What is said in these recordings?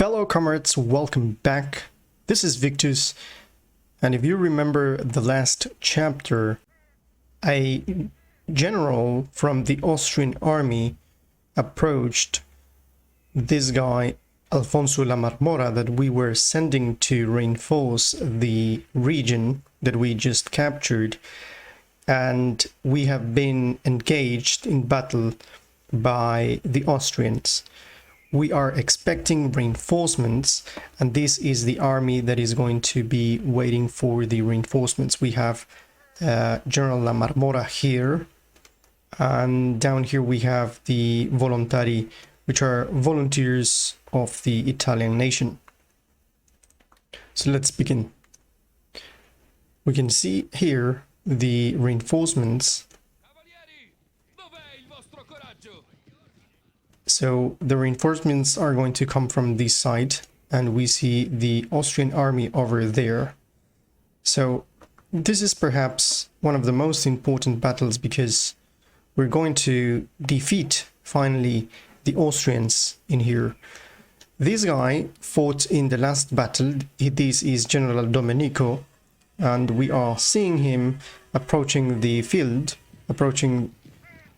Fellow comrades, welcome back. This is Victus, and if you remember the last chapter, a general from the Austrian army approached this guy, Alfonso La Marmora, that we were sending to reinforce the region that we just captured, and we have been engaged in battle by the Austrians. We are expecting reinforcements, and this is the army that is going to be waiting for the reinforcements. We have General La Marmora here, and down here we have the Volontari, which are volunteers of the Italian nation. So let's begin. We can see here the reinforcements. So the reinforcements are going to come from this side, and we see the Austrian army over there. So this is perhaps one of the most important battles, because we're going to defeat finally the Austrians in here. This guy fought in the last battle. This is General Domenico, and we are seeing him approaching the field, approaching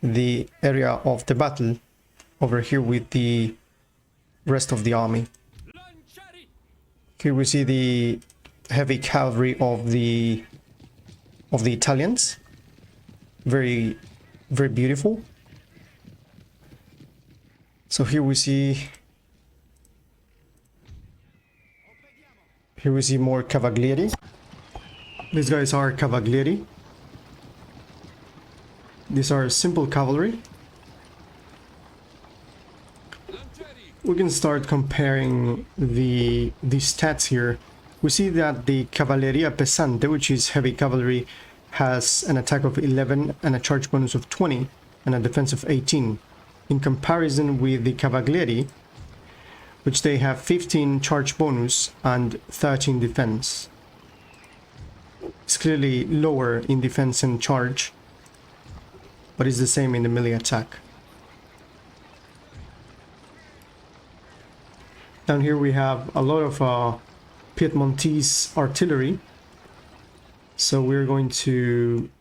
the area of the battle over here with the rest of the army. Here we see the heavy cavalry of the Italians. Very beautiful. So here we see more cavalieri. These guys are cavalieri. These are simple cavalry. We can start comparing the stats here. We see that the Cavalleria Pesante, which is heavy cavalry, has an attack of 11 and a charge bonus of 20 and a defense of 18. In comparison with the Cavalieri, which they have 15 charge bonus and 13 defense. It's clearly lower in defense and charge, but it's the same in the melee attack. Down here we have a lot of Piedmontese artillery, so we're going to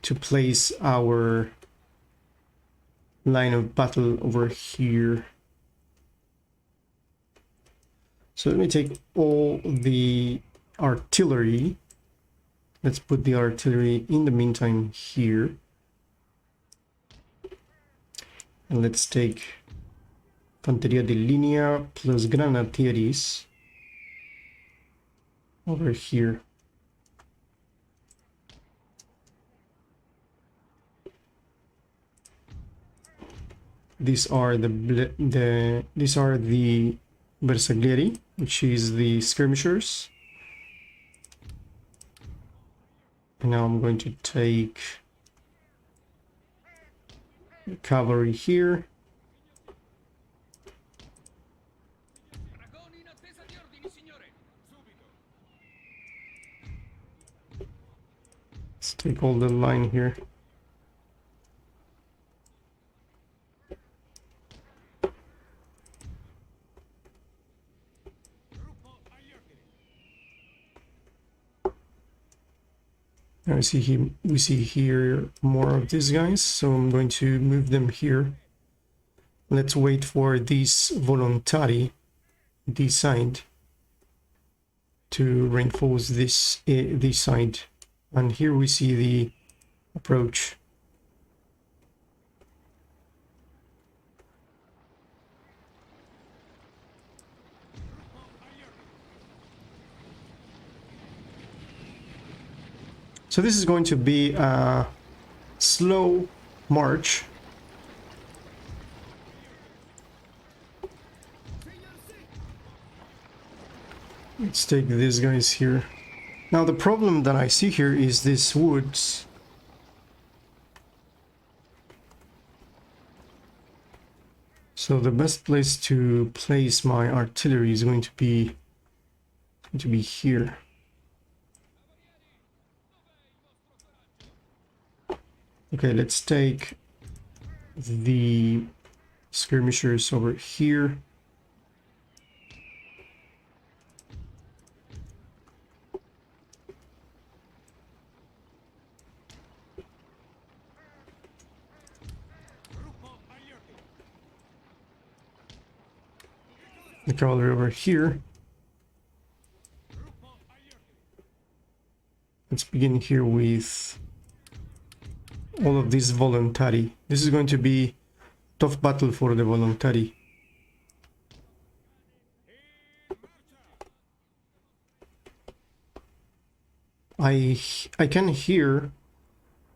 place our line of battle over here. So let me take all the artillery. Let's put the artillery in the meantime here, and let's take Fanteria de Línea plus Granatieris over here. These are the Bersaglieri, which is the skirmishers. And now I'm going to take the cavalry here. Let's take all the line here. Now we see here more of these guys, so I'm going to move them here. Let's wait for these Volontari, this side, to reinforce this side. And here we see the approach. So this is going to be a slow march. Let's take these guys here. Now the problem that I see here is these woods. So the best place to place my artillery is going to be here. Okay, let's take the skirmishers over here. the cavalry over here. Let's begin here with all of these voluntari. This is going to be tough battle for the voluntari. I can hear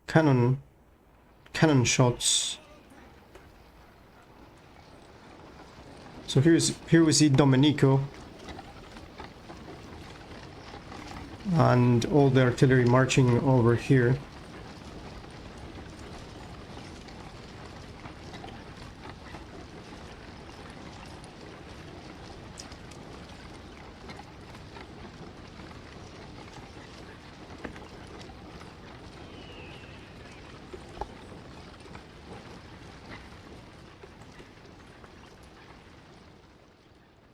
cannon shots. So here we see Domenico and all the artillery marching over here.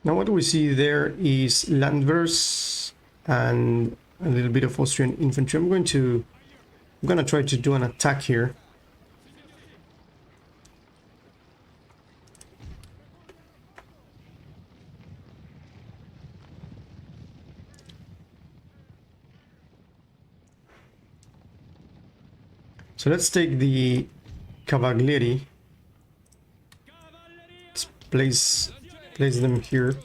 Now what we see there is landverse and a little bit of Austrian infantry. I'm gonna try to do an attack here. So let's take the Cavalieri. Let's place them here.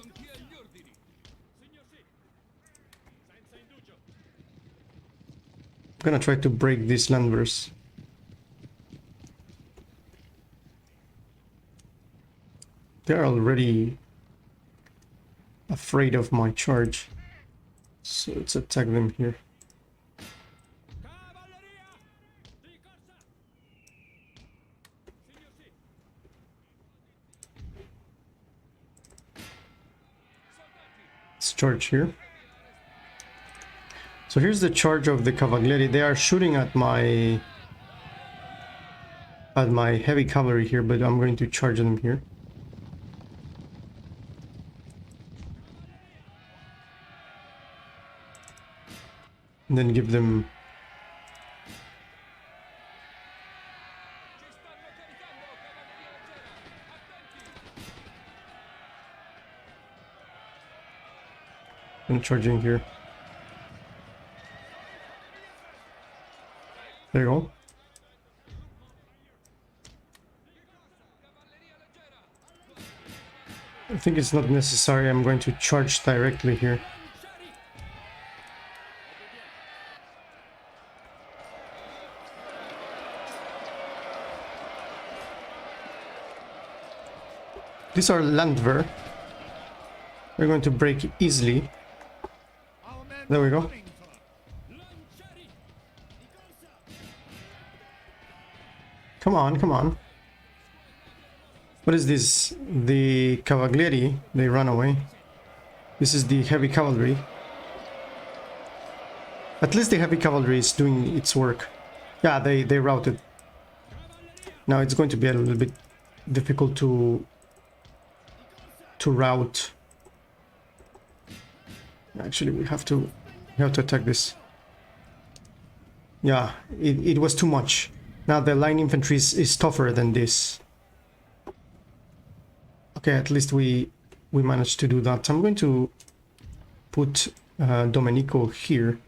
I'm gonna try to break this landverse. They're already afraid of my charge, so let's attack them here. Let's charge here. So here's the charge of the Cavalieri. They are shooting at my heavy cavalry here, but I'm going to charge them here. And then give them I'm charging here. There you go. I think it's not necessary. I'm going to charge directly here. These are Landwehr. We're going to break easily. There we go. Come on, come on. What is this? The Cavalieri, they run away. This is the heavy cavalry. At least the heavy cavalry is doing its work. Yeah, they routed. Now it's going to be a little bit difficult to route. Actually, we have to attack this. Yeah, it was too much. Now the line infantry is tougher than this. Okay, at least we managed to do that. I'm going to put Domenico here.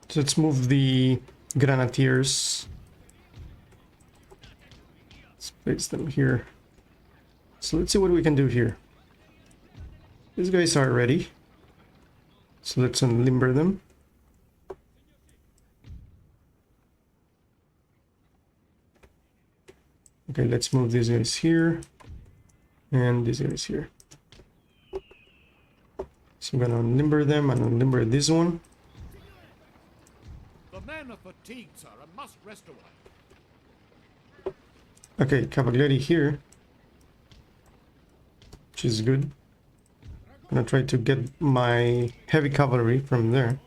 So let's move the Grenadiers. Let's place them here. So let's see what we can do here. These guys are ready. So let's unlimber them. Okay, let's move these guys here. And these guys here. So I'm gonna unlimber them and unlimber this one. The men are fatigued, sir, and must rest awhile. Okay, Cavalieri here. Which is good. I'm gonna try to get my heavy cavalry from there.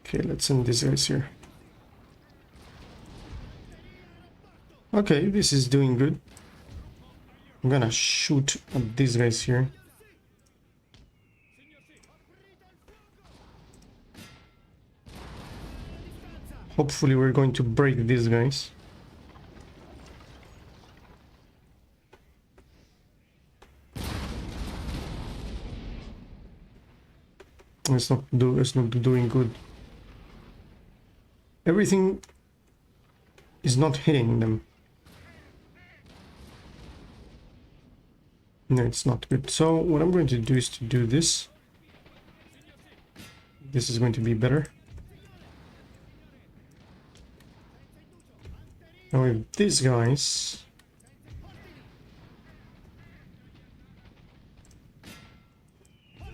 Okay, let's send these guys here. Okay, this is doing good. I'm gonna shoot at these guys here. Hopefully we're going to break these guys. It's not doing good. Everything is not hitting them. No, it's not good. So what I'm going to do is to do this. This is going to be better. Now with these guys,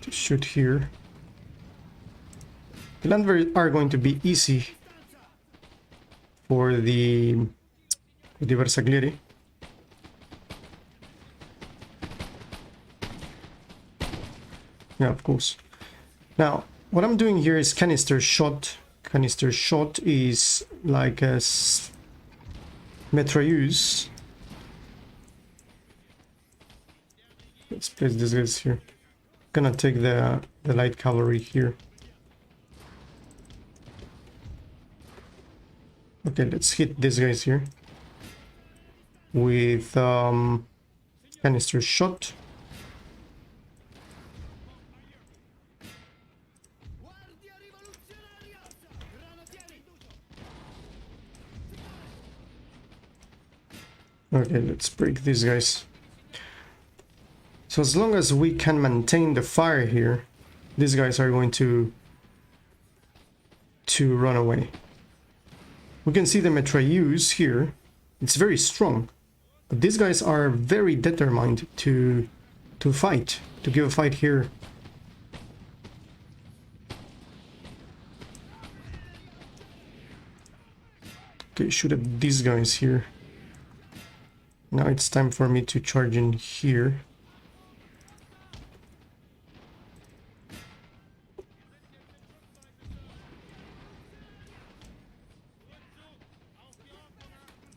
to shoot here. The land are going to be easy for the Bersaglieri. Yeah, of course. Now, what I'm doing here is canister shot. Canister shot is like a mitrailleuse. Let's place these guys here. Gonna take the light cavalry here. Okay, let's hit these guys here with canister shot. Okay, let's break these guys. So as long as we can maintain the fire here, these guys are going to run away. We can see the mitrailleuse here. It's very strong, but these guys are very determined to fight, to give a fight here. Okay, shoot at these guys here. Now it's time for me to charge in here.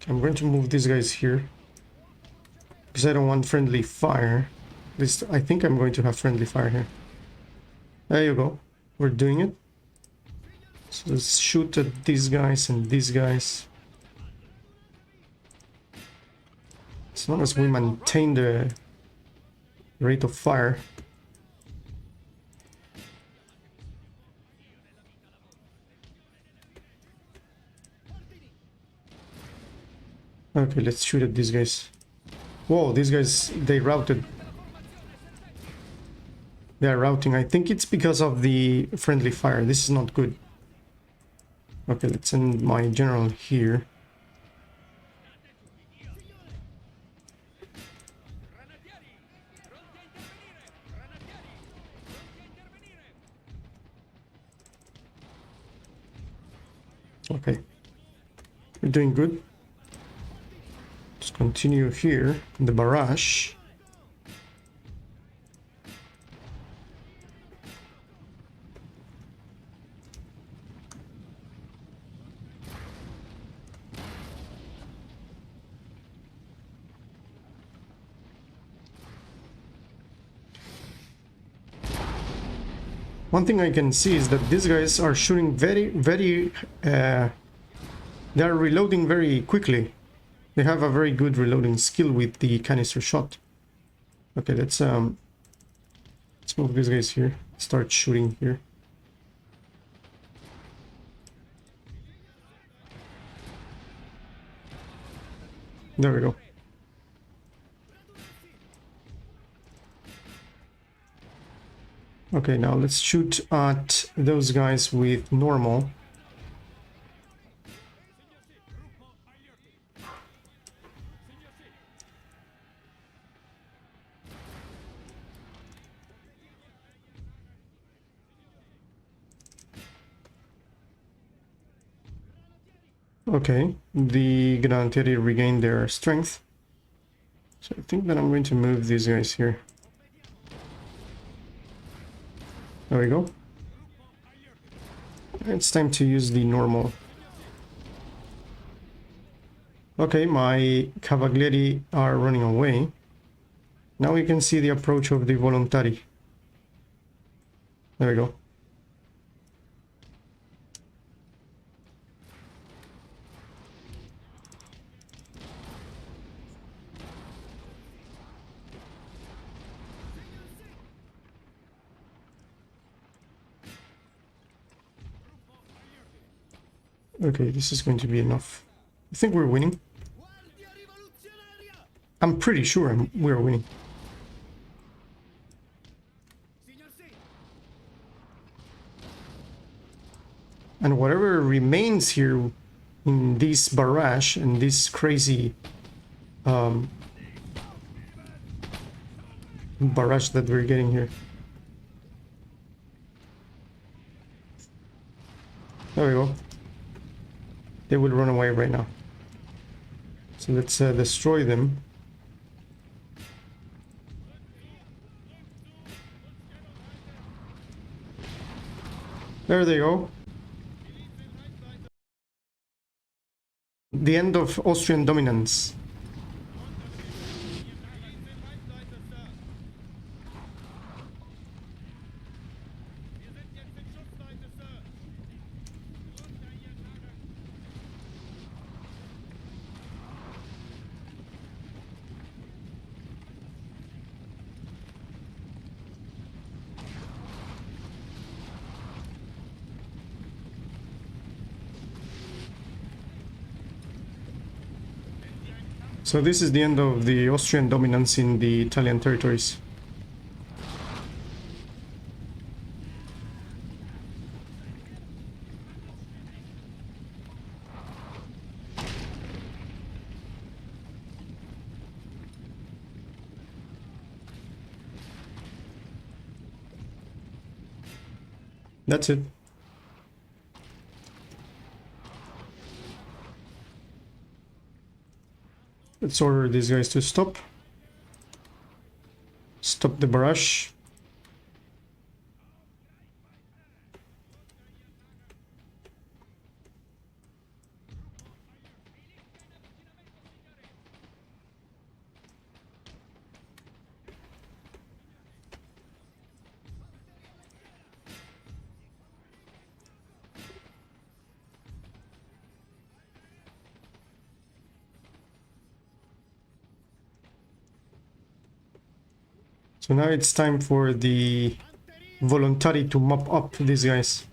I'm going to move these guys here because I don't want friendly fire. At least I think I'm going to have friendly fire here. There you go. We're doing it. So let's shoot at these guys and these guys. As long as we maintain the rate of fire. Okay, let's shoot at these guys. Whoa, these guys, they routed. They are routing. I think it's because of the friendly fire. This is not good. Okay, let's send my general here. Okay, we're doing good. Let's continue here in the barrage. One thing I can see is that these guys are shooting very, they are reloading very quickly. They have a very good reloading skill with the canister shot. Okay, let's move these guys here. Start shooting here. There we go. Okay, now let's shoot at those guys with normal. Okay, the Granatieri regained their strength. So I think that I'm going to move these guys here. There we go. It's time to use the normal. Okay, my Cavalieri are running away. Now we can see the approach of the Volontari. There we go. Okay, this is going to be enough. I think we're winning. I'm pretty sure we're winning. And whatever remains here in this barrage and this crazy barrage that we're getting here. There we go. They will run away right now. So let's destroy them. There they go. The end of Austrian dominance. So this is the end of the Austrian dominance in the Italian territories. That's it. Let's order these guys to stop. Stop the barrage. So now it's time for the voluntary to mop up these guys.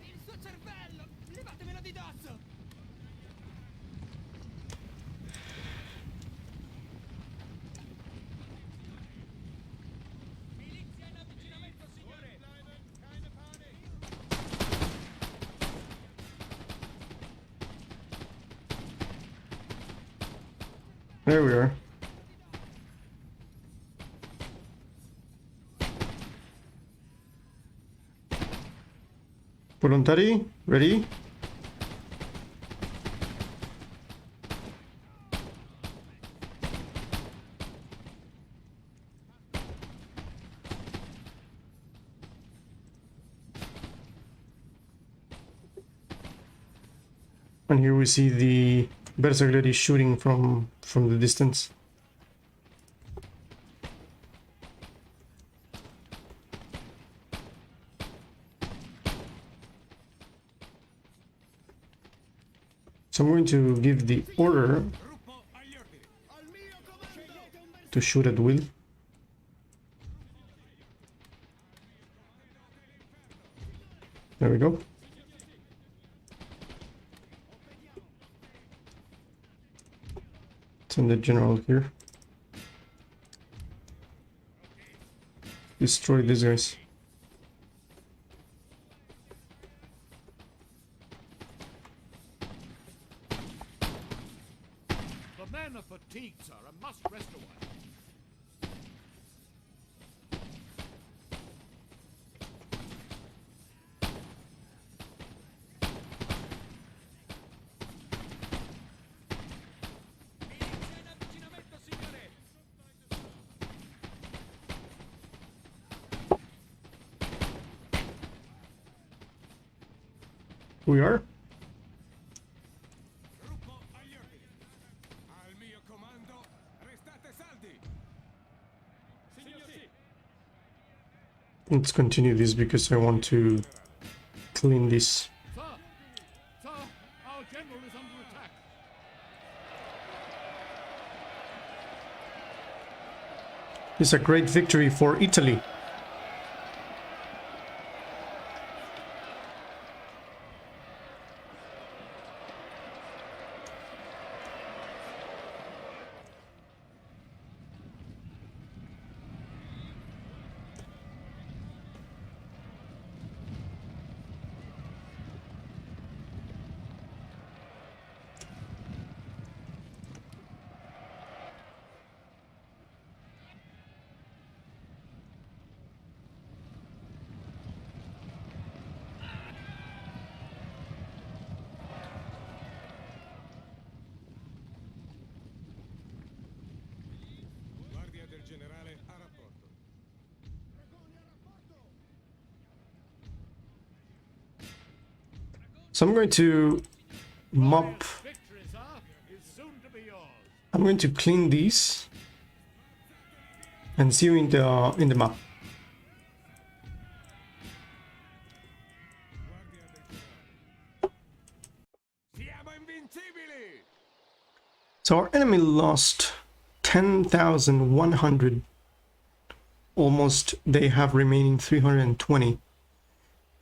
There we are. Voluntary, ready? And here we see the Bersaglieri shooting from the distance. So I'm going to give the order to shoot at will. There we go. Send the general here. Destroy these guys. The men are fatigued, sir, and must rest a while. We are. Let's continue this because I want to clean this. Sir, our general is under attack. It's a great victory for Italy. So I'm going to mop. Victory, sir, is soon to be yours. I'm going to clean these and see you in the map. So our enemy lost 10,100. Almost, they have remaining 320.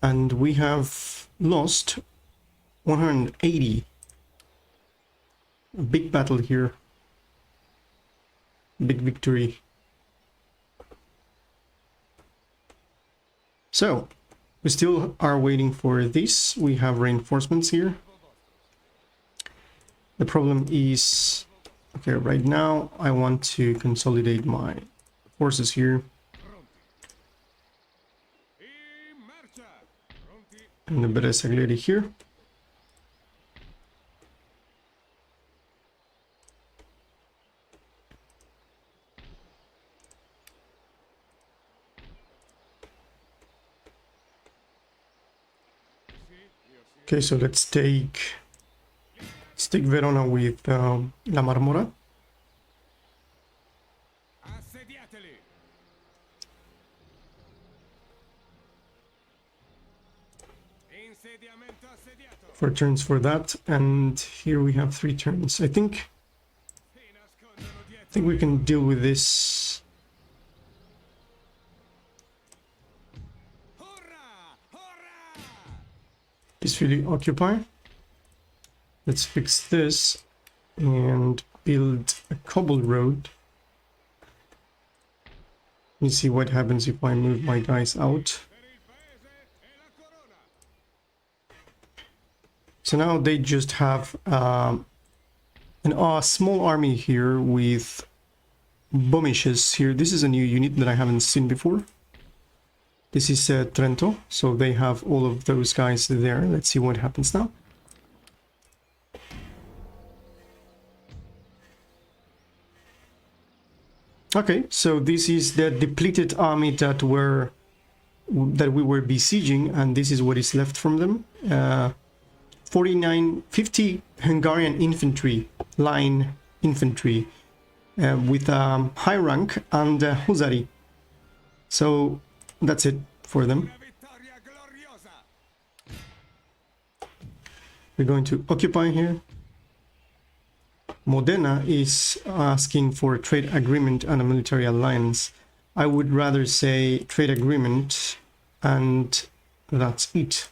And we have lost 180. A big battle here. Big victory. So, we still are waiting for this. We have reinforcements here. The problem is, okay, right now I want to consolidate my forces here. And the better Saglieri here. Okay, so let's take Verona with La Marmora. Four turns for that, and here we have 3 turns. I think we can deal with this. Peacefully occupy. Let's fix this and build a cobble road. Let me see what happens if I move my guys out. So now they just have a small army here with Bomishes here. This is a new unit that I haven't seen before. This is Trento, so they have all of those guys there. Let's see what happens now. Okay, so this is the depleted army that we were besieging, and this is what is left from them. 50 Hungarian infantry, line infantry, with high rank and Husari. So that's it for them. We're going to occupy here. Modena is asking for a trade agreement and a military alliance. I would rather say trade agreement, and that's it.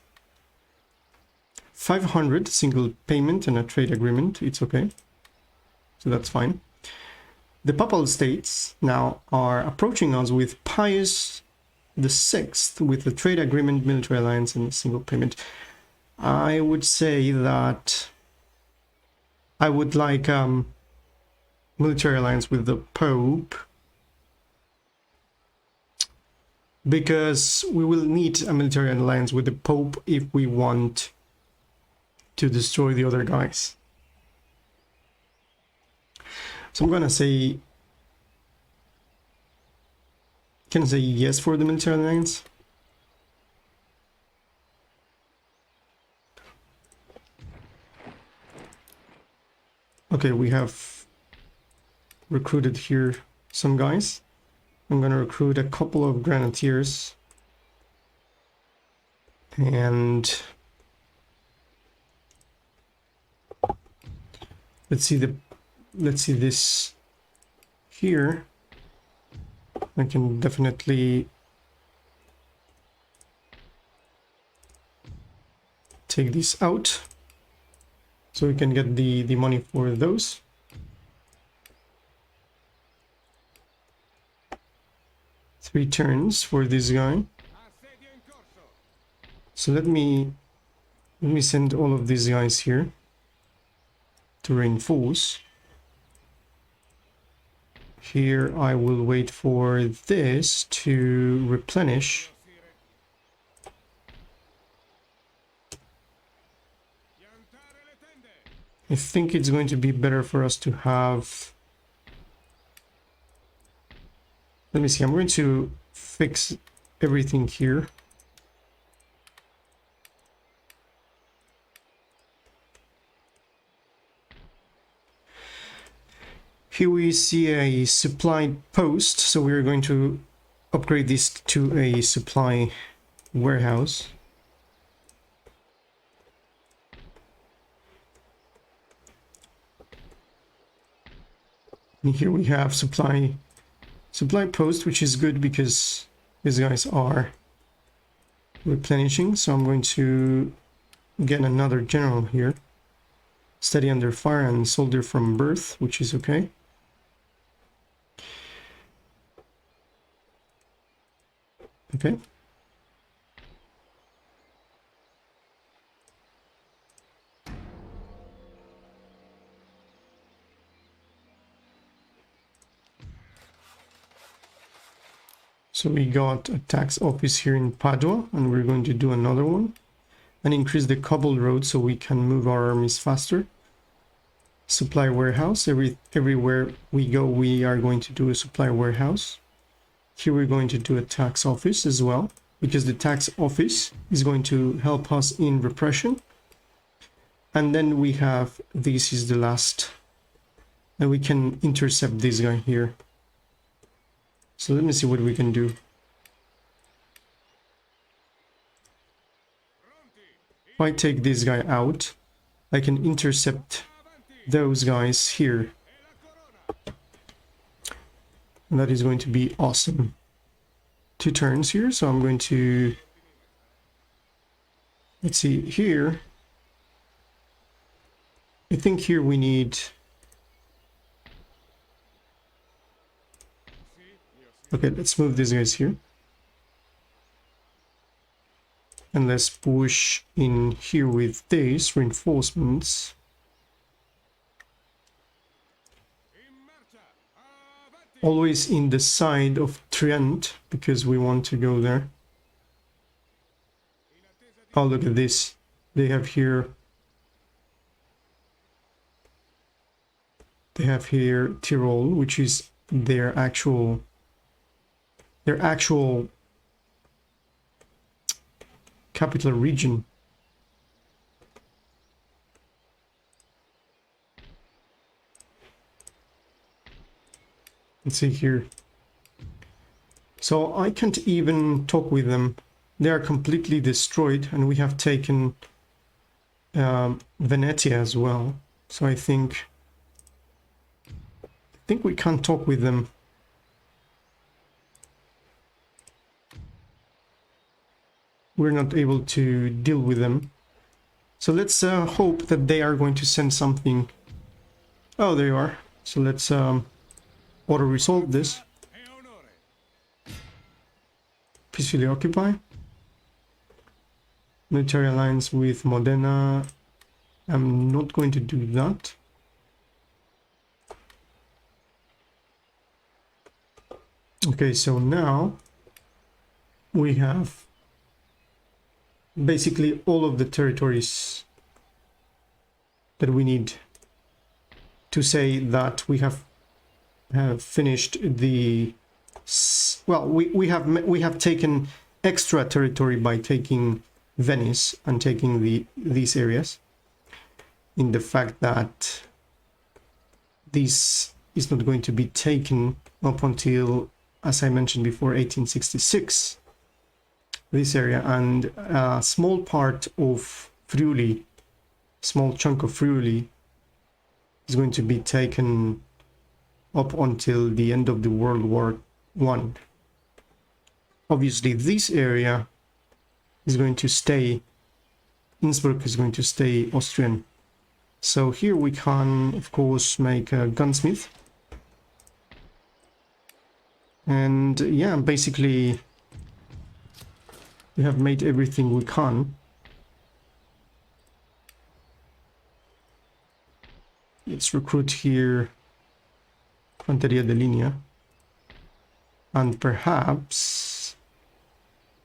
500 single payment and a trade agreement, it's okay. So that's fine. The Papal States now are approaching us with Pius VI with a trade agreement, military alliance, and a single payment. I would say that I would like military alliance with the Pope, because we will need a military alliance with the Pope if we want to destroy the other guys. So I'm gonna say, can I say yes for the military alliance? Okay, we have recruited here some guys. I'm gonna recruit a couple of grenadiers. And let's see this here. I can definitely take this out, so we can get the money for those. Three turns for this guy. So let me send all of these guys here to reinforce. Here I will wait for this to replenish. I think it's going to be better for us to have... Let me see, I'm going to fix everything here. Here we see a supply post, so we're going to upgrade this to a supply warehouse. And here we have supply post, which is good because these guys are replenishing. So I'm going to get another general here. Steady under fire and soldier from birth, which is okay. Okay. So we got a tax office here in Padua, and we're going to do another one and increase the cobbled road so we can move our armies faster. Supply warehouse. Everywhere we go, we are going to do a supply warehouse. Here we're going to do a tax office as well, because the tax office is going to help us in repression. And then we have, this is the last, and we can intercept this guy here. So let me see what we can do. If I take this guy out, I can intercept those guys here. And that is going to be awesome. 2 turns here, so I'm going to... Let's see, here... I think here we need... Okay, let's move these guys here. And let's push in here with these reinforcements. Always in the side of Trent, because we want to go there. Oh, look at this. They have here... They have here Tyrol, which is their actual capital region. Let's see here. So I can't even talk with them. They are completely destroyed, and we have taken Venetia as well. So I think we can't talk with them. We're not able to deal with them. So let's hope that they are going to send something. Oh, they are. So let's auto-resolve this. Peacefully occupy. Military alliance with Modena. I'm not going to do that. Okay, so now we have basically all of the territories that we need to say that we have finished the... Well, we have taken extra territory by taking Venice and taking these areas, in the fact that this is not going to be taken up until, as I mentioned before, 1866. This area, and a small part of Friuli, small chunk of Friuli, is going to be taken up until the end of the World War I. Obviously, this area is going to stay, Innsbruck is going to stay Austrian. So here we can, of course, make a gunsmith. And yeah, basically, we have made everything we can. Let's recruit here Fanteria de Linea, and perhaps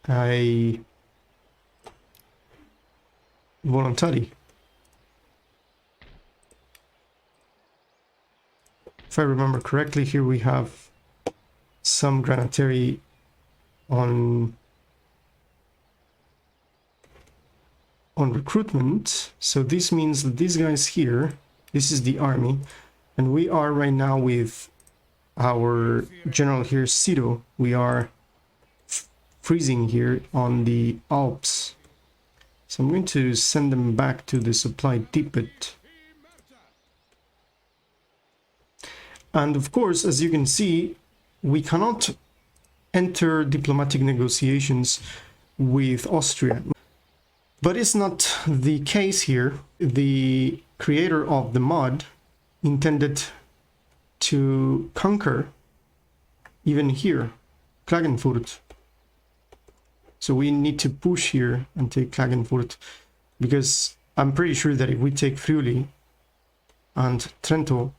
a Volontari. If I remember correctly, here we have some granatieri on recruitment. So this means that these guys here, this is the army, And we are right now with our general here, Ciro. We are freezing here on the Alps. So I'm going to send them back to the supply depot. And of course, as you can see, we cannot enter diplomatic negotiations with Austria. But it's not the case here. The creator of the mod intended to conquer even here, Klagenfurt. So we need to push here and take Klagenfurt, because I'm pretty sure that if we take Friuli and Trento,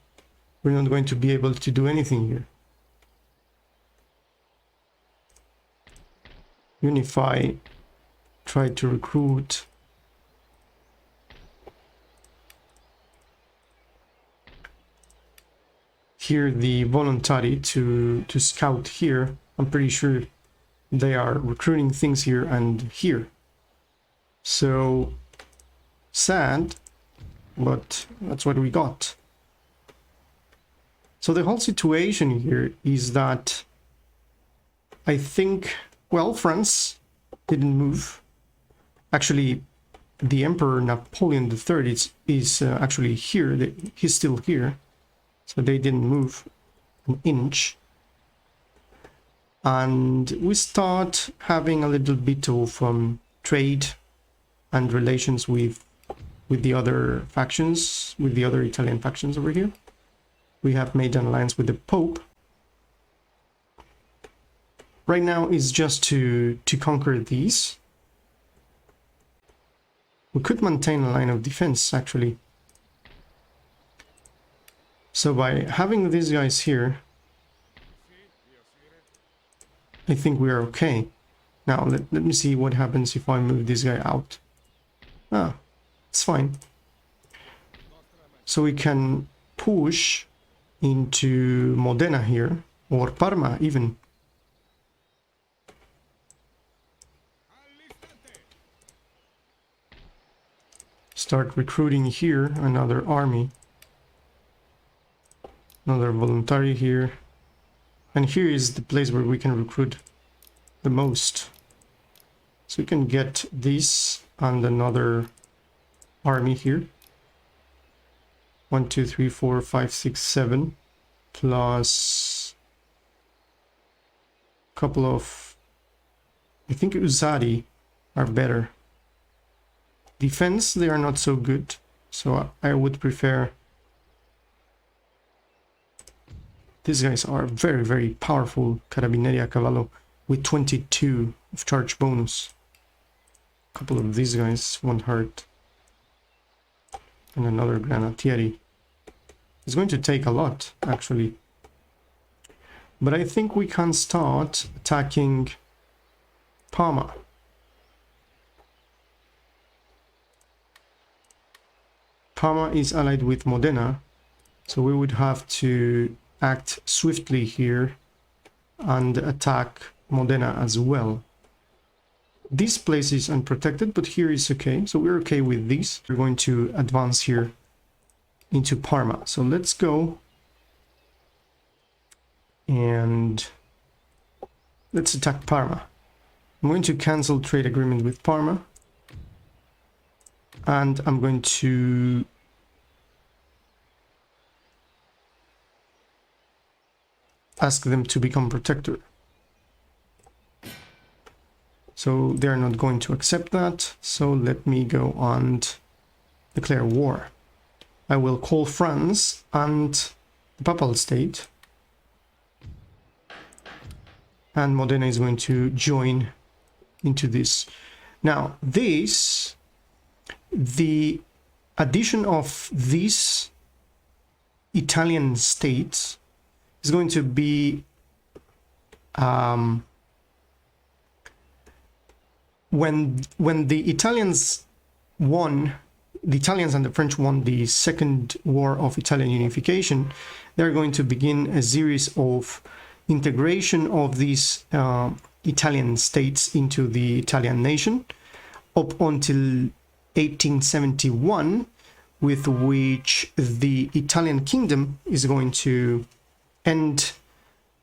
we're not going to be able to do anything here. Unify, try to recruit. Here the voluntary to scout here. I'm pretty sure they are recruiting things here and here. So sad, but that's what we got. So the whole situation here is that I think, well, France didn't move. Actually, the Emperor Napoleon III is actually here. He's still here. So they didn't move an inch. And we start having a little bit of trade and relations with the other factions, with the other Italian factions over here. We have made an alliance with the Pope. Right now is just to conquer these. We could maintain a line of defense, actually. So by having these guys here, I think we are okay. Now, let me see what happens if I move this guy out. Ah, it's fine. So we can push into Modena here, or Parma even. Start recruiting here another army. Another voluntary here. And here is the place where we can recruit the most. So we can get this and another army here. 1, 2, 3, 4, 5, 6, 7. Plus a couple of, I think Usari are better. Defense, they are not so good. So I would prefer. These guys are very, very powerful. Carabinieri a Cavallo with 22 of charge bonus. A couple of these guys won't hurt. And another Granatieri. It's going to take a lot, actually. But I think we can start attacking Parma. Parma is allied with Modena, so we would have to act swiftly here and attack Modena as well. This place is unprotected, but here is okay, so we're okay with this. We're going to advance here into Parma. So let's go and let's attack Parma. I'm going to cancel trade agreement with Parma, and I'm going to ask them to become protector. So they're not going to accept that. So let me go and declare war. I will call France and the Papal State. And Modena is going to join into this. Now, the addition of these Italian states is going to be when the Italians won, the Italians and the French won the Second War of Italian Unification, they're going to begin a series of integration of these Italian states into the Italian nation up until 1871, with which the Italian kingdom is going to end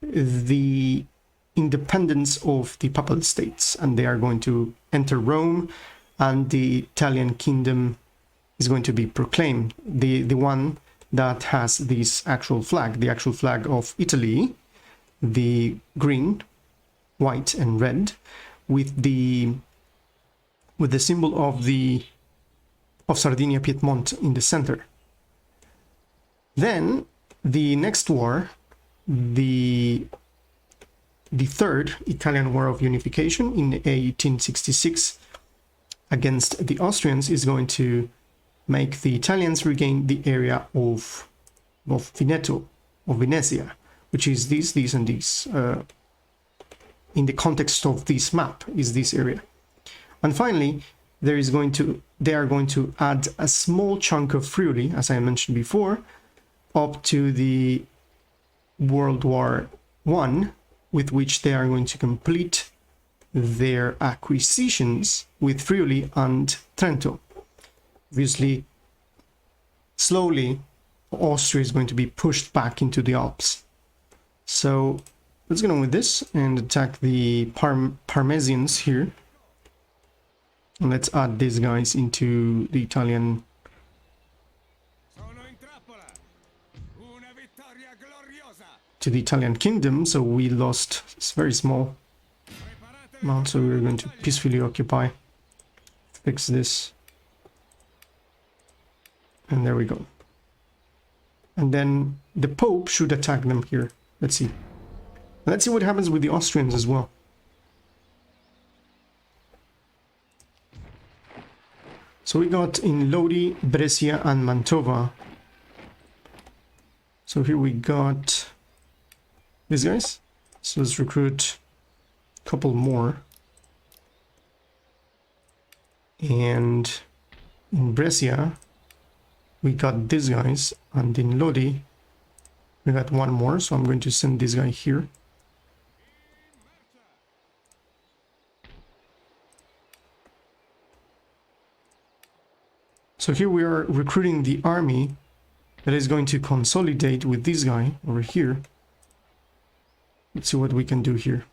the independence of the Papal States, and they are going to enter Rome, and the Italian kingdom is going to be proclaimed. The one that has this actual flag, the actual flag of Italy, the green, white, and red, with the symbol of Sardinia Piedmont in the center. Then the next war, the Third Italian War of Unification in 1866 against the Austrians, is going to make the Italians regain the area of Veneto, of Venezia, which is this, and this. In the context of this map is this area. And finally, they are going to add a small chunk of Friuli, as I mentioned before, up to the World War I, with which they are going to complete their acquisitions with Friuli and Trento. Obviously, slowly, Austria is going to be pushed back into the Alps. So let's get on with this and attack the Parmesians here. And let's add these guys into the Italian kingdom. So we lost, it's very small amount, so we're going to peacefully occupy. Fix this. And there we go. And then the Pope should attack them here. Let's see. Let's see what happens with the Austrians as well. So we got in Lodi, Brescia, and Mantova. So here we got these guys. So let's recruit a couple more. And in Brescia, we got these guys. And in Lodi, we got one more. So I'm going to send this guy here. So here we are recruiting the army that is going to consolidate with this guy over here. Let's see what we can do here.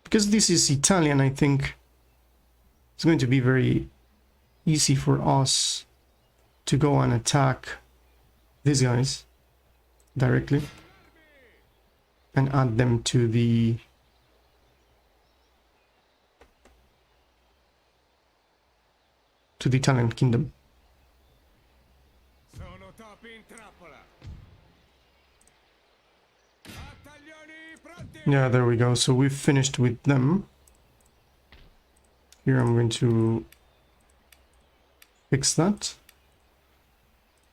Because this is Italian, I think it's going to be very easy for us to go and attack these guys directly and add them to the Italian kingdom. Yeah, there we go. So we've finished with them. Here I'm going to fix that.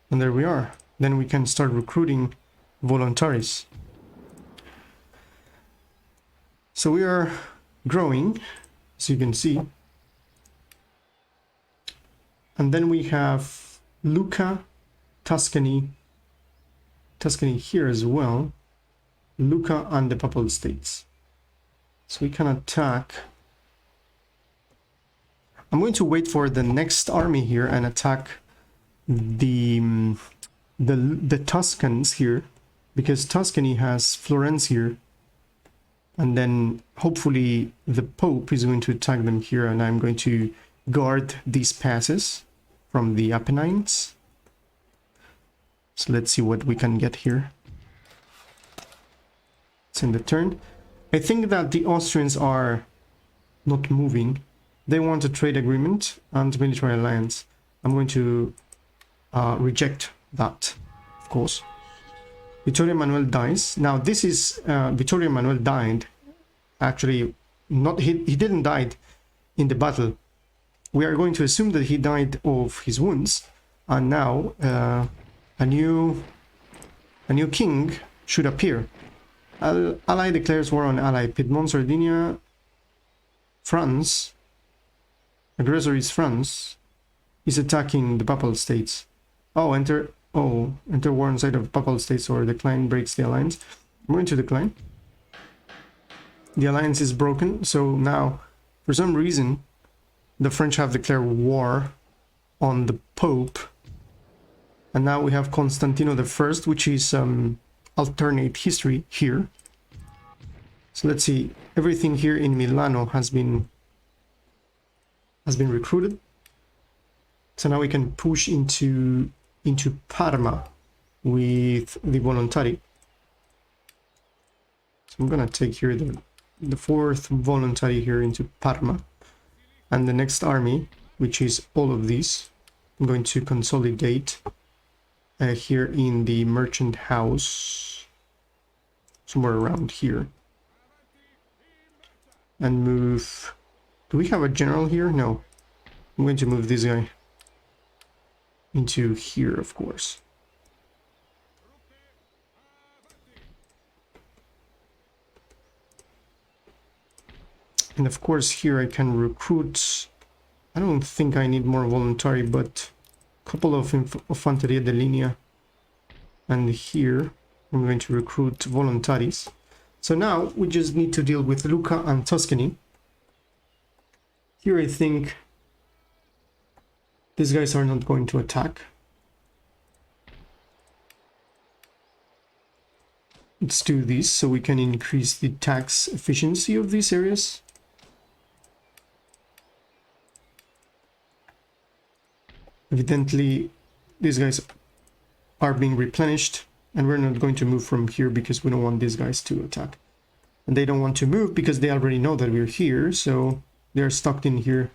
And there we are. Then we can start recruiting voluntaries. So we are growing, as you can see. And then we have Lucca, Tuscany here as well. Lucca and the Papal States. So we can attack. I'm going to wait for the next army here and attack the Tuscans here, because Tuscany has Florence here. And then hopefully the Pope is going to attack them here, and I'm going to guard these passes from the Apennines. So let's see what we can get here. It's in the turn. I think that the Austrians are not moving. They want a trade agreement and military alliance. I'm going to reject that, of course. Vittorio Emanuele dies. Now this is Vittorio Emanuele died. Actually, not he didn't die in the battle. We are going to assume that he died of his wounds, and now a new king should appear. Ally declares war on ally. Piedmont-Sardinia, France. Aggressor is France. Is attacking the Papal States. Enter war on side of Papal States or decline, breaks the alliance. I'm going to decline. The alliance is broken, so now, for some reason, the French have declared war on the Pope. And now we have Constantino I, which is alternate history here. So let's see, everything here in Milano has been recruited. So now we can push into Parma with the Volontari. So I'm gonna take here the fourth Volontari here into Parma. And the next army, which is all of these, I'm going to consolidate here in the merchant house, somewhere around here. And move... Do we have a general here? No. I'm going to move this guy into here, of course. And of course here I can recruit... I don't think I need more voluntary, but a couple of Infanteria de Linea. And here I'm going to recruit voluntaries. So now we just need to deal with Lucca and Tuscany. Here I think these guys are not going to attack. Let's do this so we can increase the tax efficiency of these areas. Evidently, these guys are being replenished, and we're not going to move from here because we don't want these guys to attack. And they don't want to move because they already know that we're here, so they're stuck in here.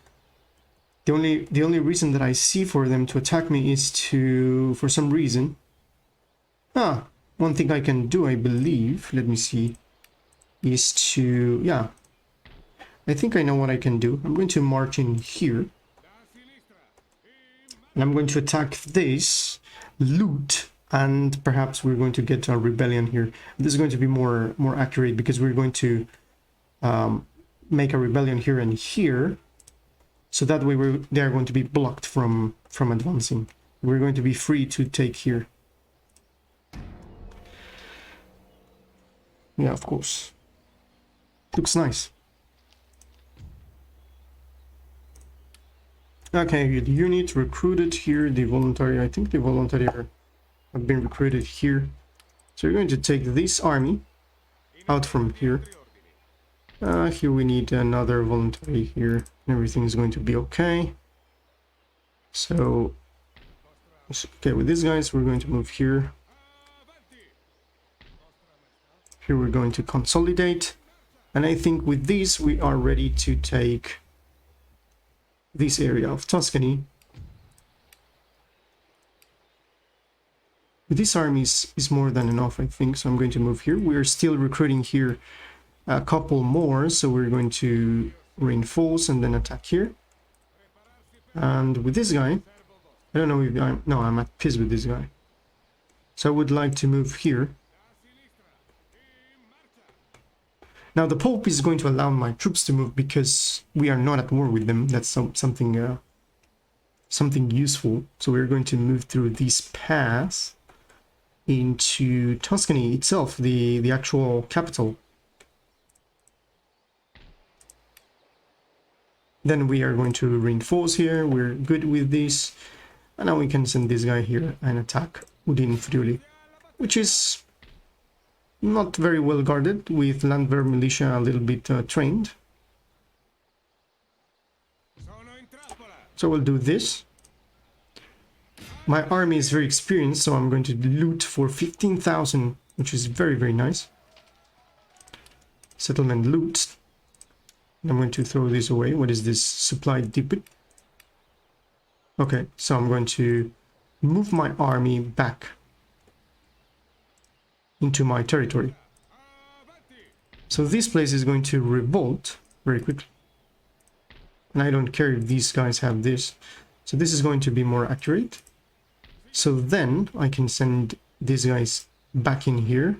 The only reason that I see for them to attack me is to, for some reason... one thing I can do, I believe, let me see, is to... yeah, I think I know what I can do. I'm going to march in here. And I'm going to attack this, loot, and perhaps we're going to get a rebellion here. This is going to be more accurate because we're going to make a rebellion here and here. So that way they are going to be blocked from advancing. We're going to be free to take here. Yeah, of course. Looks nice. Okay, the unit recruited here, the voluntary, I think the voluntary have been recruited here. So we're going to take this army out from here. Here we need another voluntary here. Everything is going to be okay. So, okay, with these guys, we're going to move here. Here we're going to consolidate. And I think with this, we are ready to take this area of Tuscany. This army is more than enough, I think, so I'm going to move here. We're still recruiting here a couple more, so we're going to reinforce and then attack here. And with this guy, I don't know if I'm at peace with this guy. So I would like to move here. Now the Pope is going to allow my troops to move because we are not at war with them. That's something useful. So we're going to move through this pass into Tuscany itself, the actual capital. Then we are going to reinforce here. We're good with this. And now we can send this guy here and attack Udine Friuli, which is not very well guarded, with Landwehr militia a little bit trained. So we'll do this. My army is very experienced, so I'm going to loot for 15,000, which is very, very nice. Settlement loot. I'm going to throw this away. What is this? Supply depot. Okay, so I'm going to move my army back into my territory. So this place is going to revolt very quickly. And I don't care if these guys have this. So this is going to be more accurate. So then I can send these guys back in here.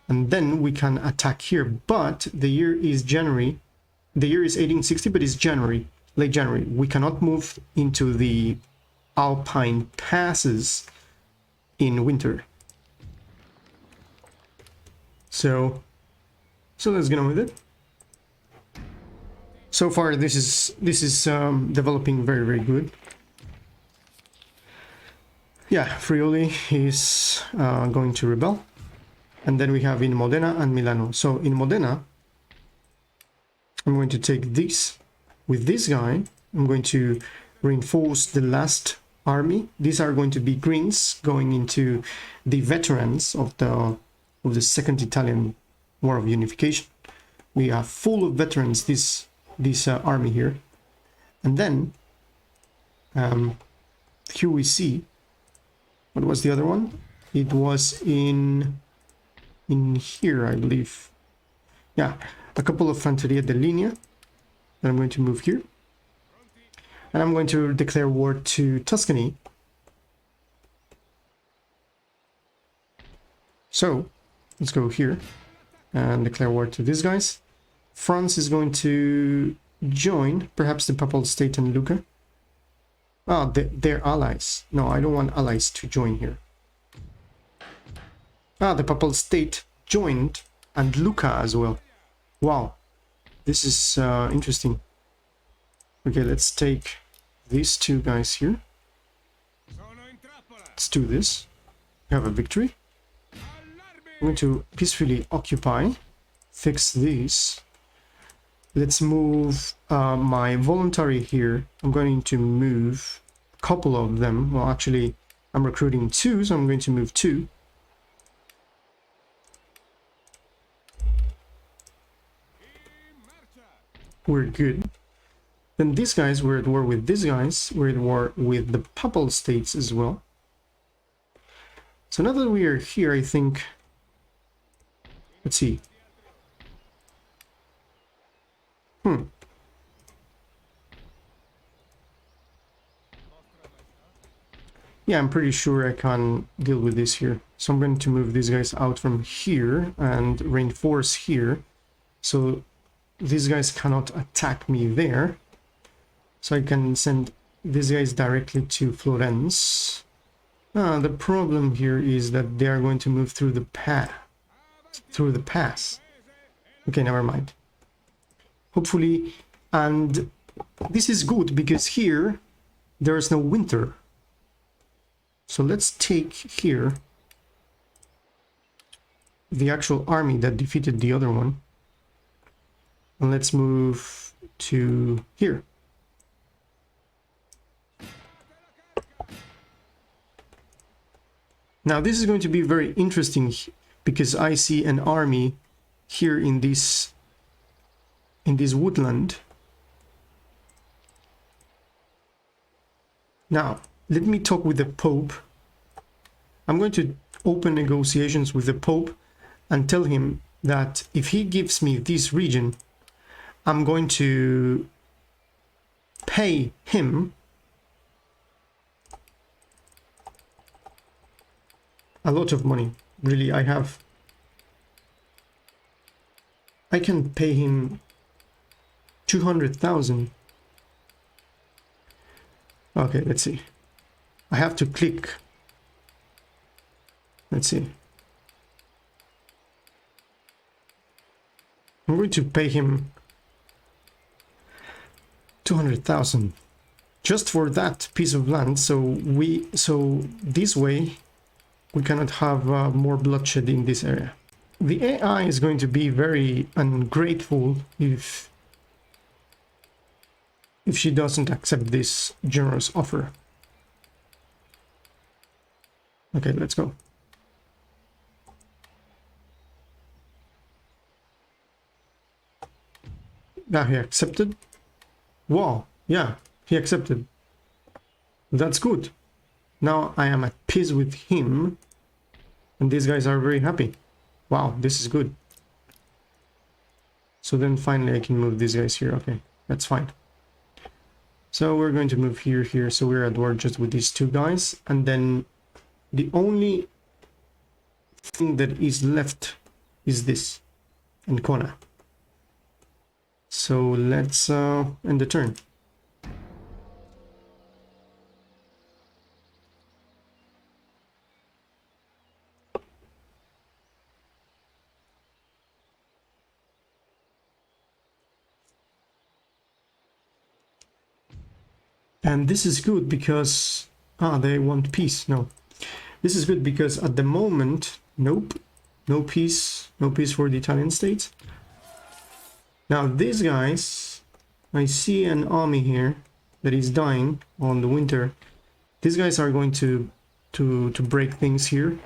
And then we can attack here. But the year is January. The year is 1860, but it's January, late January. We cannot move into the Alpine passes in winter. So let's get on with it. So far, this is developing very, very good. Yeah, Friuli is going to rebel. And then we have in Modena and Milano. So in Modena, I'm going to take this. With this guy, I'm going to reinforce the last army. These are going to be greens going into the veterans of the Second Italian War of Unification. We are full of veterans, this army here. And then here we see, what was the other one? It was in here, I believe. Yeah, a couple of Fanteria de Linea. Then I'm going to move here. And I'm going to declare war to Tuscany. So, let's go here and declare war to these guys. France is going to join, perhaps the Papal State and Lucca. Ah, they're allies. No, I don't want allies to join here. Ah, the Papal State joined, and Lucca as well. Wow, this is interesting. Okay, let's take these two guys here. Let's do this. We have a victory. I'm going to peacefully occupy, fix these. Let's move my voluntary here. I'm going to move a couple of them. Well, actually, I'm recruiting 2, so I'm going to move 2. We're good. Then these guys were at war with these guys. We're at war with the Papal States as well. So now that we are here, I think... Let's see. Yeah, I'm pretty sure I can deal with this here. So I'm going to move these guys out from here and reinforce here. So these guys cannot attack me there. So I can send these guys directly to Florence. The problem here is that they are going to move through the pass. Okay, never mind. Hopefully, and this is good because here there is no winter. So let's take here the actual army that defeated the other one. And let's move to here. Now this is going to be very interesting because I see an army here in this woodland. Now, let me talk with the Pope. I'm going to open negotiations with the Pope and tell him that if he gives me this region, I'm going to pay him a lot of money. Really, I can pay him 200,000. Okay, let's see. I have to click. Let's see. I'm going to pay him 200,000 just for that piece of land. So this way we cannot have more bloodshed in this area. The AI is going to be very ungrateful if she doesn't accept this generous offer. Okay, let's go. Now he accepted. Wow, yeah, he accepted. That's good. Now I am at peace with him, and these guys are very happy. Wow, this is good. So then finally I can move these guys here. Okay, that's fine. So we're going to move here. So we're at war just with these two guys. And then the only thing that is left is this, Ancona. So let's end the turn. And this is good because... Ah, they want peace. No. This is good because at the moment... Nope. No peace. No peace for the Italian state. Now these guys... I see an army here that is dying on the winter. These guys are going to break things here.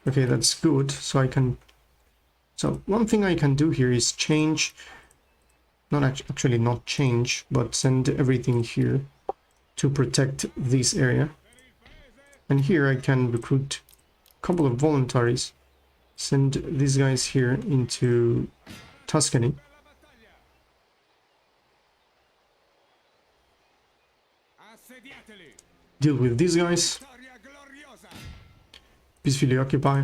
Okay, that's good. So I can... So one thing I can do here is change... Not actually not change, but send everything here to protect this area. And here I can recruit a couple of voluntaries. Send these guys here into Tuscany. Deal with these guys. Peacefully occupy.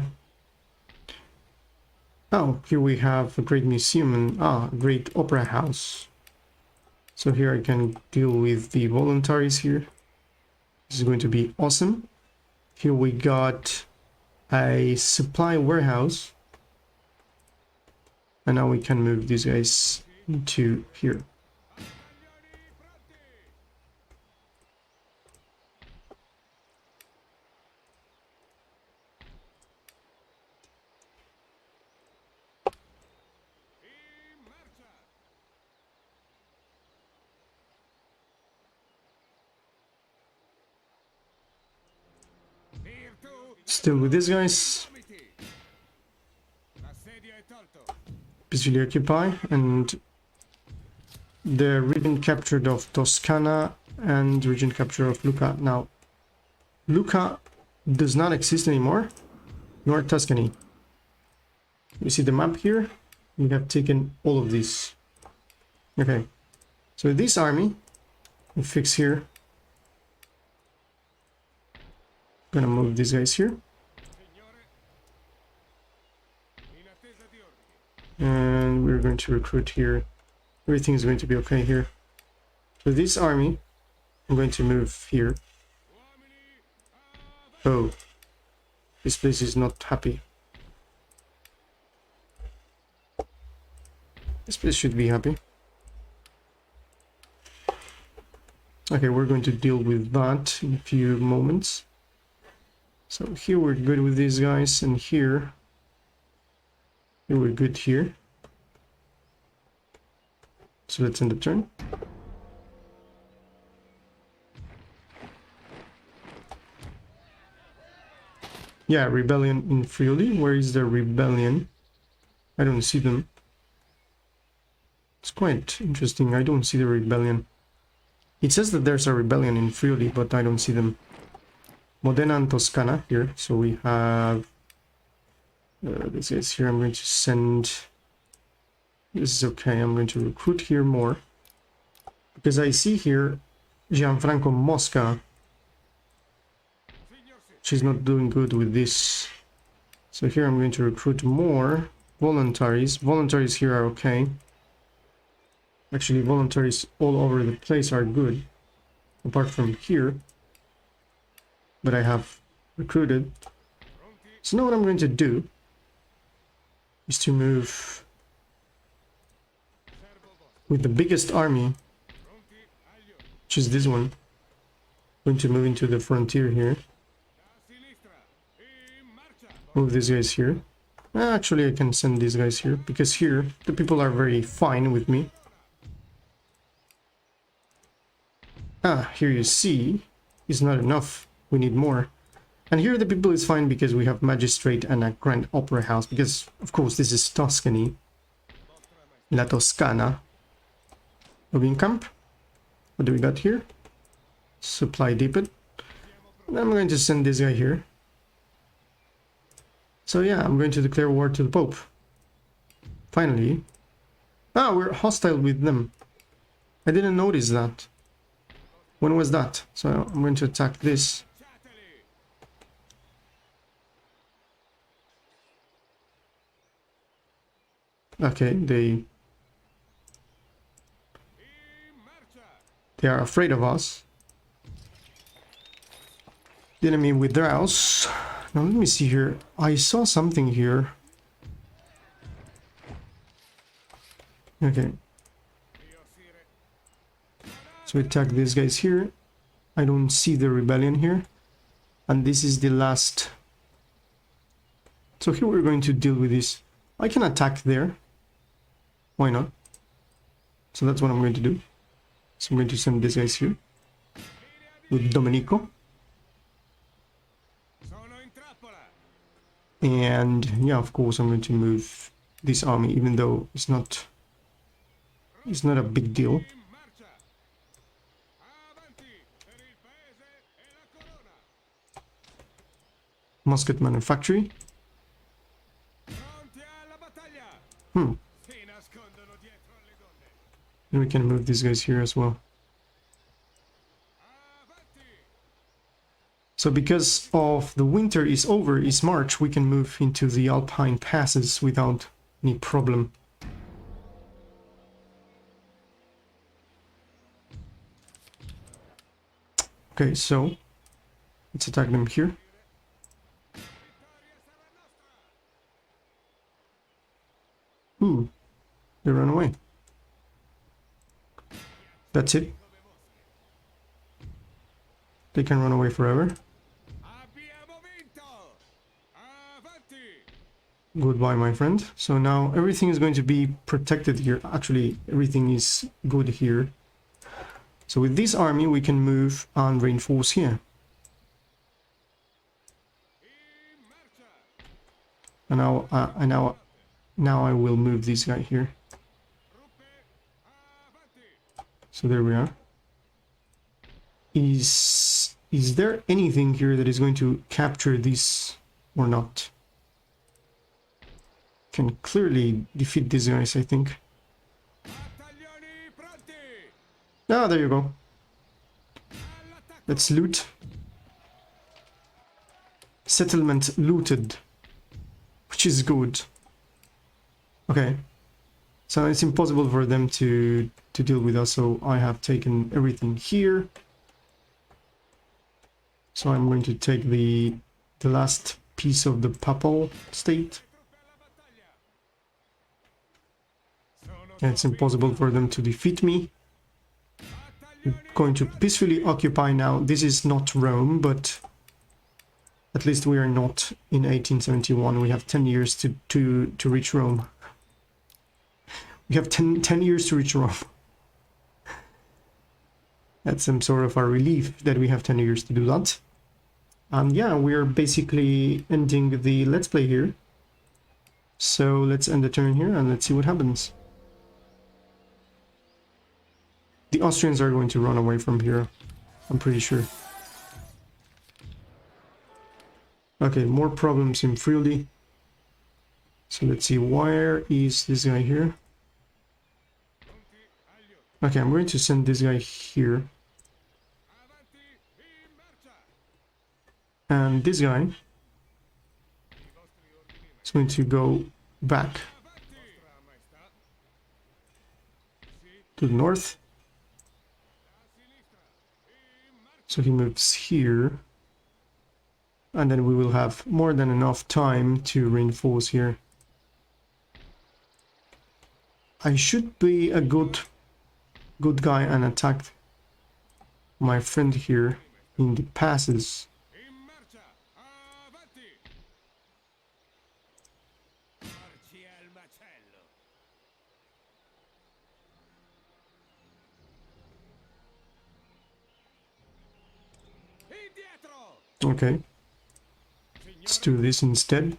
Oh, here we have a great museum and a great opera house. So here I can deal with the voluntaries here. This is going to be awesome. Here we got a supply warehouse. And now we can move these guys into here. Still with these guys. Peacefully occupy, and the region captured of Toscana and region capture of Lucca. Now, Lucca does not exist anymore, nor Tuscany. You see the map here? We have taken all of these. Okay, so this army, we fix here. Gonna move these guys here. And we're going to recruit here. Everything is going to be okay here. So this army, I'm going to move here. Oh, this place is not happy. This place should be happy. Okay, we're going to deal with that in a few moments. So here we're good with these guys, and here we're good here. So let's end the turn. Yeah, rebellion in Friuli. Where is the rebellion? I don't see them. It's quite interesting. I don't see the rebellion. It says that there's a rebellion in Friuli, but I don't see them. Modena and Toscana here. So we have this is here. I'm going to send... This is okay. I'm going to recruit here more. Because I see here Gianfranco Mosca. She's not doing good with this. So here I'm going to recruit more voluntaries. Voluntaries here are okay. Actually, voluntaries all over the place are good. Apart from here. But I have recruited. So now what I'm going to do is to move with the biggest army, which is this one. I'm going to move into the frontier here. Move these guys here. Actually, I can send these guys here, because here the people are very fine with me. Here you see, it's not enough. We need more. And here the people is fine because we have magistrate and a grand opera house, because of course this is Tuscany. La Toscana. Moving camp. What do we got here? Supply depot. And I'm going to send this guy here. So yeah, I'm going to declare war to the Pope. Finally. We're hostile with them. I didn't notice that. When was that? So I'm going to attack this. Okay, they are afraid of us. The enemy withdraws. Now let me see here. I saw something here. Okay. So attack these guys here. I don't see the rebellion here. And this is the last. So here we're going to deal with this. I can attack there. Why not? So that's what I'm going to do. So I'm going to send these guys here with Domenico. And yeah, of course, I'm going to move this army, even though it's not a big deal. Musket manufactory. And we can move these guys here as well. So because of the winter is over, is March, we can move into the Alpine passes without any problem. Okay, so let's attack them here. Ooh, they ran away. That's it. They can run away forever. Goodbye, my friend. So now everything is going to be protected here. Actually, everything is good here. So with this army, we can move and reinforce here. And now I will move this guy here. So there we are. Is there anything here that is going to capture this or not? Can clearly defeat these guys, I think. Ah, there you go. Let's loot. Settlement looted, which is good. Okay, so it's impossible for them to deal with us, so I have taken everything here. So I'm going to take the last piece of the papal state. And it's impossible for them to defeat me. I'm going to peacefully occupy now. This is not Rome, but at least we are not in 1871. We have 10 years to reach Rome. We have 10 years to reach Rome. That's some sort of a relief that we have 10 years to do that. And yeah, we are basically ending the Let's Play here. So let's end the turn here and let's see what happens. The Austrians are going to run away from here, I'm pretty sure. Okay, more problems in Friuli. So let's see, where is this guy here? Okay, I'm going to send this guy here. And this guy is going to go back to the north. So he moves here. And then we will have more than enough time to reinforce here. I should be a good guy and attack my friend here in the passes. Okay, let's do this instead.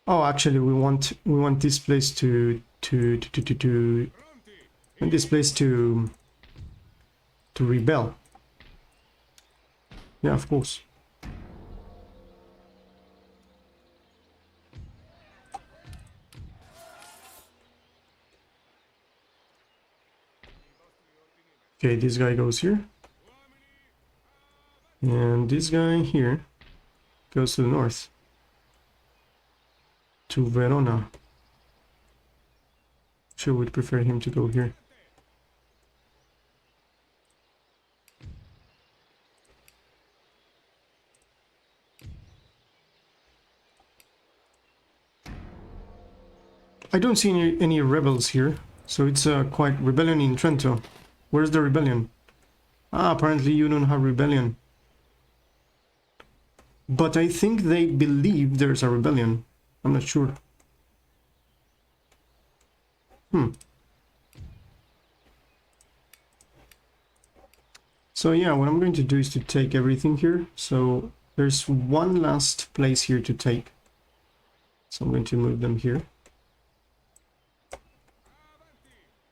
Oh, actually, we want this place to rebel. Yeah, of course. Okay, this guy goes here. And this guy here goes to the north. To Verona. Sure, would prefer him to go here. I don't see any rebels here, So it's quite rebellion in Trento. Where's the rebellion? Ah, apparently you don't have rebellion. But I think they believe there's a rebellion. I'm not sure. So yeah, what I'm going to do is to take everything here. So there's one last place here to take. So I'm going to move them here.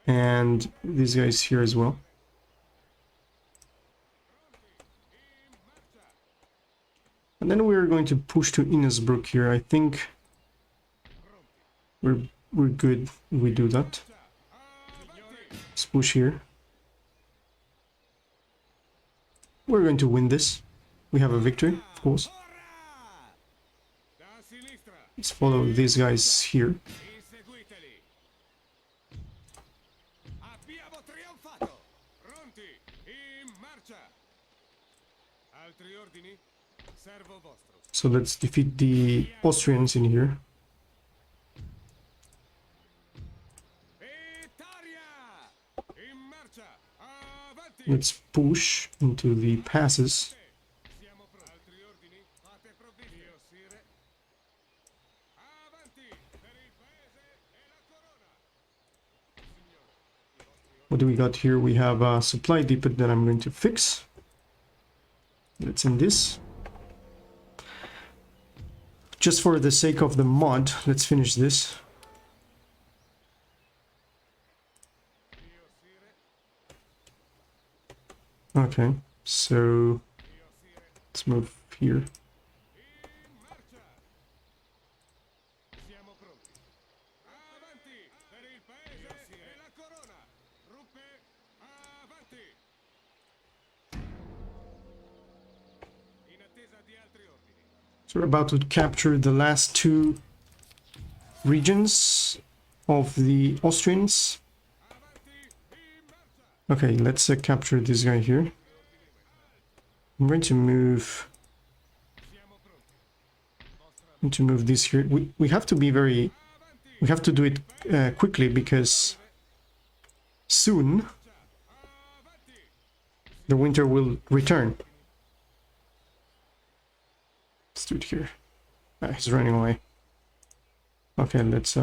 And these guys here as well. And then we're going to push to Innsbruck here. I think we're good if we do that. Let's push here. We're going to win this. We have a victory, of course. Let's follow these guys here. So let's defeat the Austrians in here. Let's push into the passes. What do we got here? We have a supply depot that I'm going to fix. Let's end this. Just for the sake of the mod, let's finish this. Okay, so let's move here. So we're about to capture the last two regions of the Austrians. Okay, let's capture this guy here. I'm going to move this here. We have to be very... We have to do it quickly because soon the winter will return. Let's do it here. Ah, he's running away. Okay, let's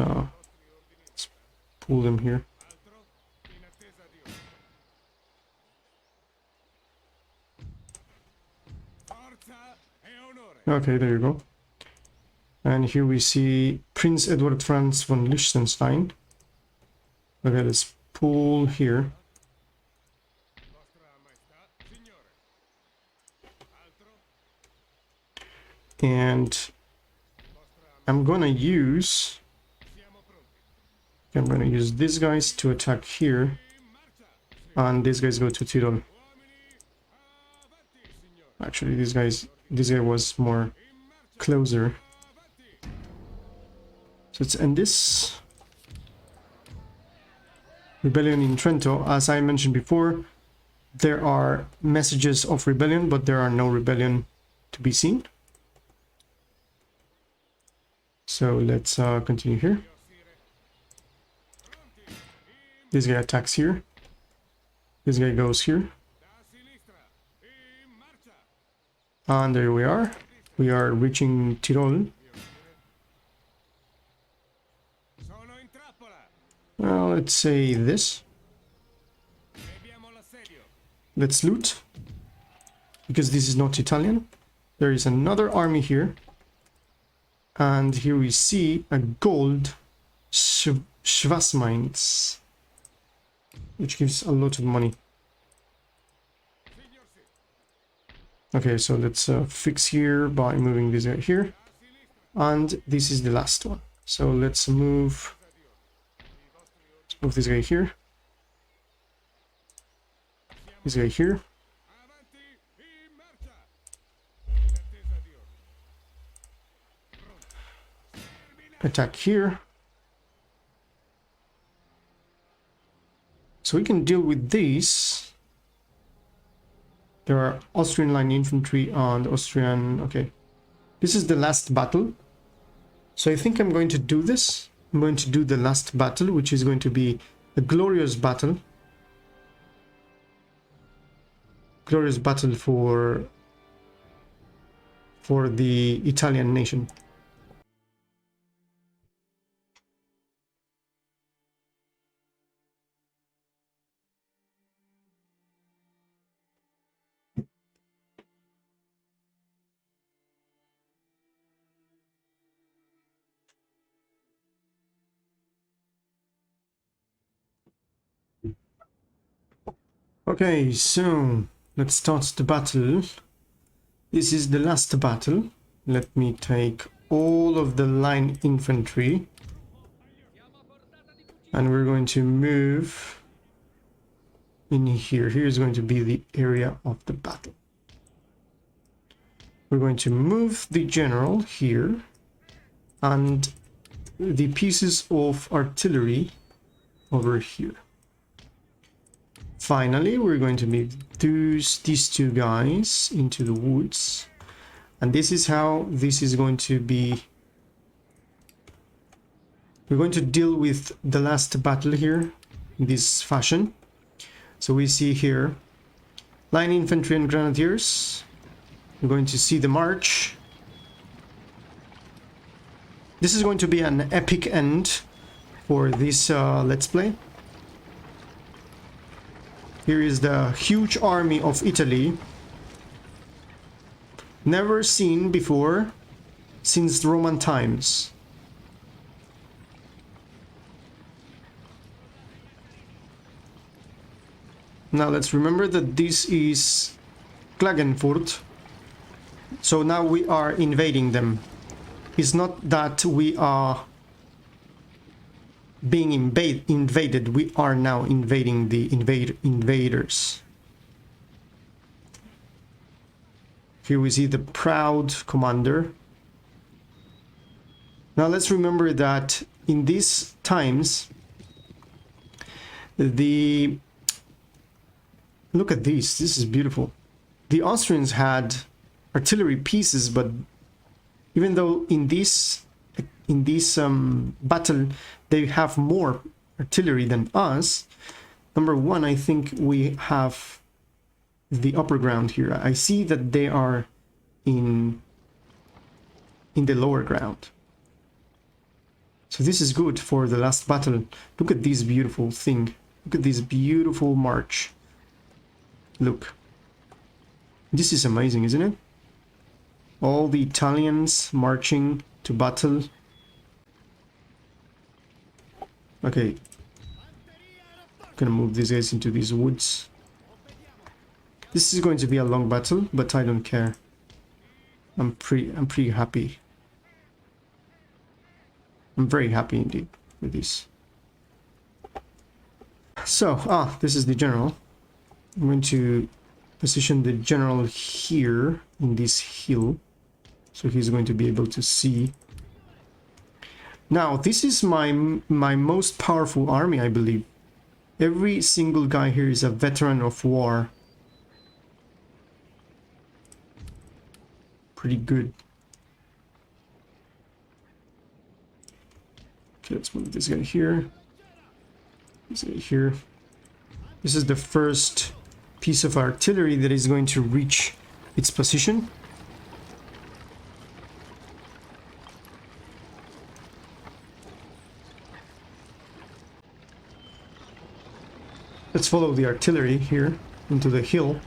pull them here. Okay, there you go. And here we see Prince Edward Franz von Liechtenstein. Okay, let's pull here. And I'm gonna use these guys to attack here, and these guys go to Tyrol. Actually, this guy was more closer. So let's end this. Rebellion in Trento. As I mentioned before, there are messages of rebellion, but there are no rebellion to be seen. So let's continue here. This guy attacks here. This guy goes here. And there we are. We are reaching Tyrol. Well, let's say this. Let's loot. Because this is not Italian. There is another army here. And here we see a gold Schwarzmines, which gives a lot of money. Okay, so let's fix here by moving this guy here. And this is the last one. So let's move this guy here. This guy here. Attack here. So we can deal with these. There are Austrian line infantry and Austrian... Okay. This is the last battle. So I think I'm going to do this. I'm going to do the last battle, which is going to be a glorious battle. Glorious battle for the Italian nation. Okay, so let's start the battle. This is the last battle. Let me take all of the line infantry. And we're going to move in here. Here's going to be the area of the battle. We're going to move the general here. And the pieces of artillery over here. Finally, we're going to move these two guys into the woods. And this is how this is going to be. We're going to deal with the last battle here in this fashion. So we see here line infantry and grenadiers. We're going to see the march. This is going to be an epic end for this Let's Play. Here is the huge army of Italy. Never seen before since Roman times. Now let's remember that this is Klagenfurt. So now we are invading them. It's not that we are being invaded, we are now invading the invaders. Here we see the proud commander. Now let's remember that in these times, look at this is beautiful. The Austrians had artillery pieces, but even though in this battle they have more artillery than us, number one, I think we have the upper ground here. I see that they are in the lower ground. So this is good for the last battle. Look at this beautiful thing. Look at this beautiful march. Look. This is amazing, isn't it? All the Italians marching to battle. Okay. Gonna move these guys into these woods. This is going to be a long battle, but I don't care. I'm pretty happy. I'm very happy indeed with this. So, this is the general. I'm going to position the general here in this hill, so he's going to be able to see. Now, this is my most powerful army, I believe. Every single guy here is a veteran of war. Pretty good. Okay, let's move this guy here. This guy here. This is the first piece of artillery that is going to reach its position. Let's follow the artillery here into the hill.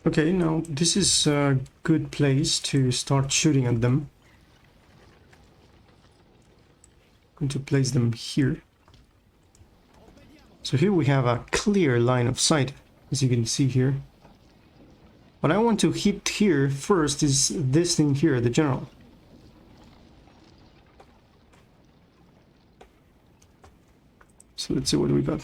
Okay, now this is a good place to start shooting at them. I'm going to place them here. So here we have a clear line of sight, as you can see here. What I want to hit here first is this thing here, the general. So let's see what we got.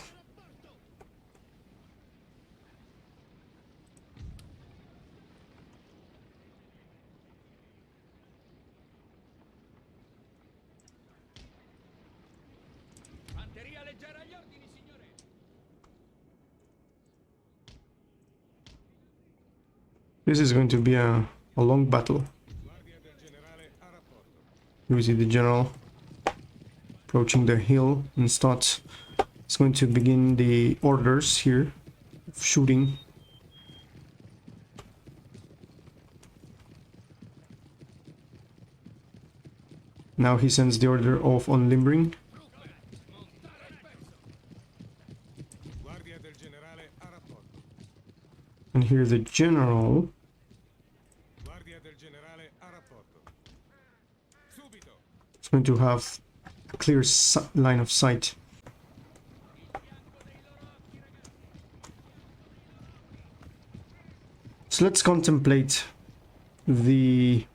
This is going to be a long battle. Here we see the general approaching the hill and starts. It's going to begin the orders here of shooting. Now he sends the order of unlimbering. And here the general is going to have a clear line of sight. So let's contemplate the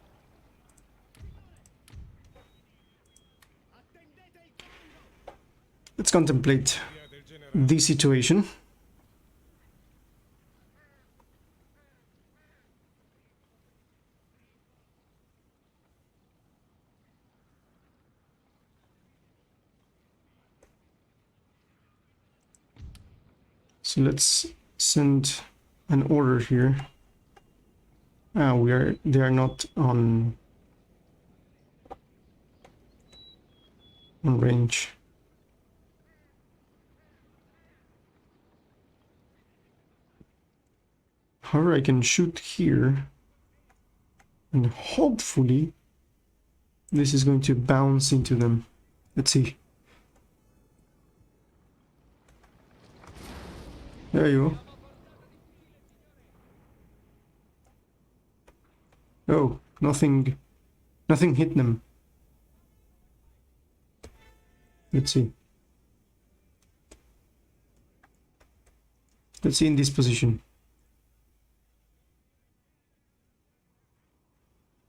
situation. So let's send an order here. They are not on range. However, I can shoot here, and hopefully this is going to bounce into them. Let's see. There you go. Oh, nothing hit them. Let's see. Let's see in this position.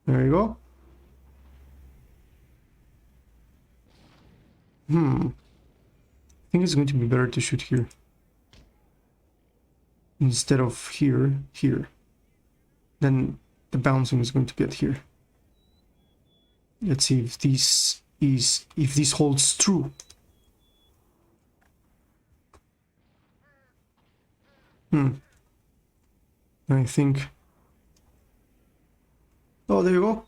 There you go. I think it's going to be better to shoot here instead of here. Then the bouncing is going to get here. Let's see if this holds true. I think. Oh, there you go.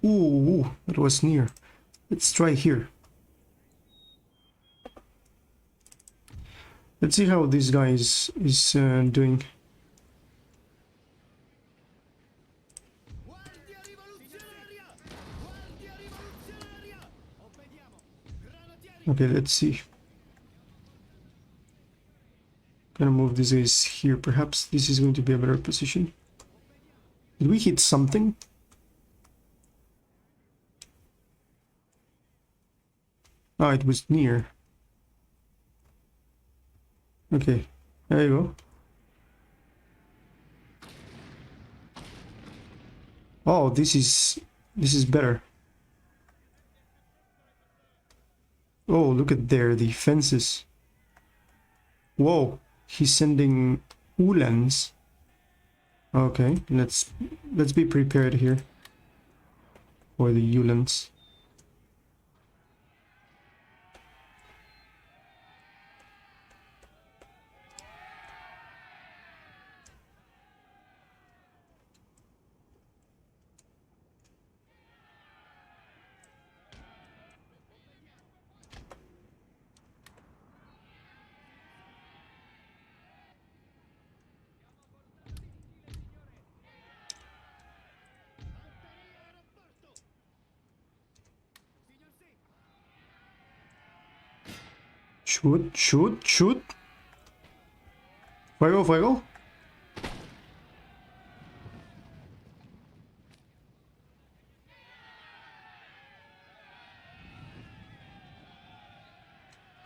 Ooh, that was near. Let's try here. Let's see how this guy is doing. Okay, let's see. Gonna move these guys here. Perhaps this is going to be a better position. Did we hit something? Ah, it was near. Okay, there you go. Oh, this is better. Oh, look at there, the fences. Whoa, he's sending Uhlans. Okay, let's be prepared here for the Uhlans. Shoot. Fuego.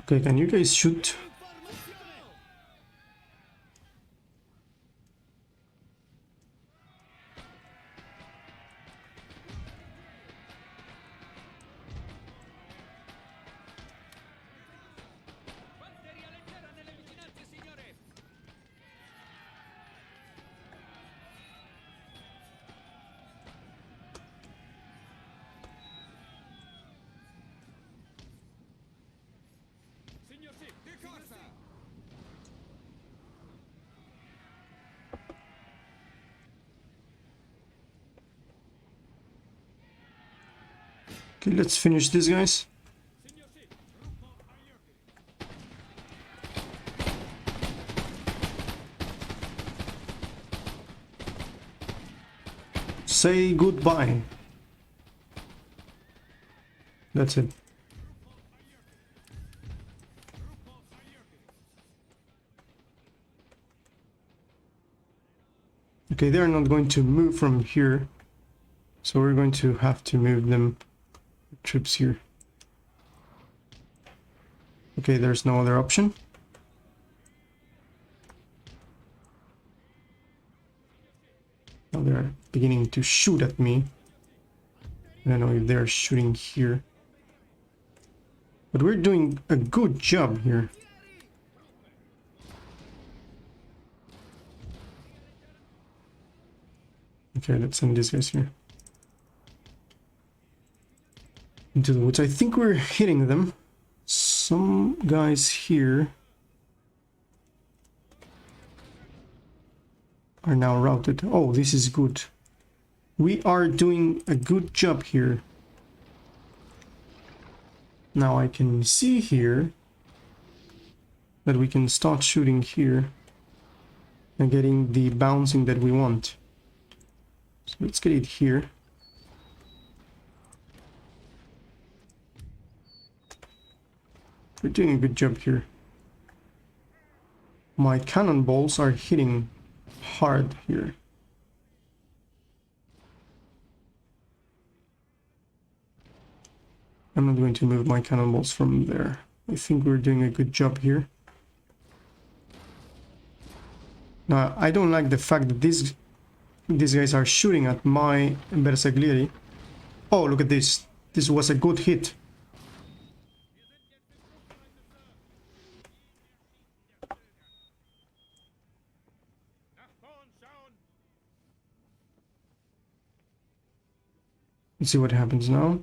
Okay, can you guys shoot? Okay, let's finish this, guys. Say goodbye. That's it. Okay, they're not going to move from here, so we're going to have to move them troops here. Okay, there's no other option. Now they're beginning to shoot at me. I don't know if they're shooting here, but we're doing a good job here. Okay, let's send these guys here into the woods. I think we're hitting them. Some guys here are now routed. Oh, this is good. We are doing a good job here. Now I can see here that we can start shooting here and getting the bouncing that we want. So let's get it here. We're doing a good job here. My cannonballs are hitting hard here. I'm not going to move my cannonballs from there. I think we're doing a good job here. Now, I don't like the fact that these guys are shooting at my bersaglieri. Oh, look at this. This was a good hit. Let's see what happens now.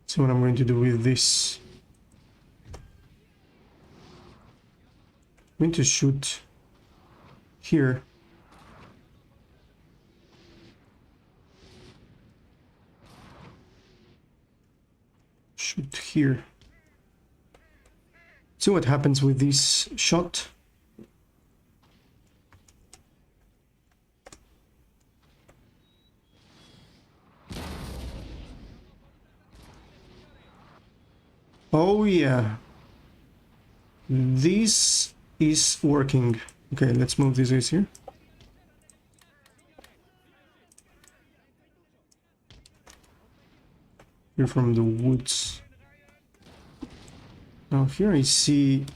See what I'm going to do with this. I'm going to shoot here. Shoot here. See what happens with this shot. Oh yeah, this is working. Okay, let's move these guys here. Here from the woods. Now here I see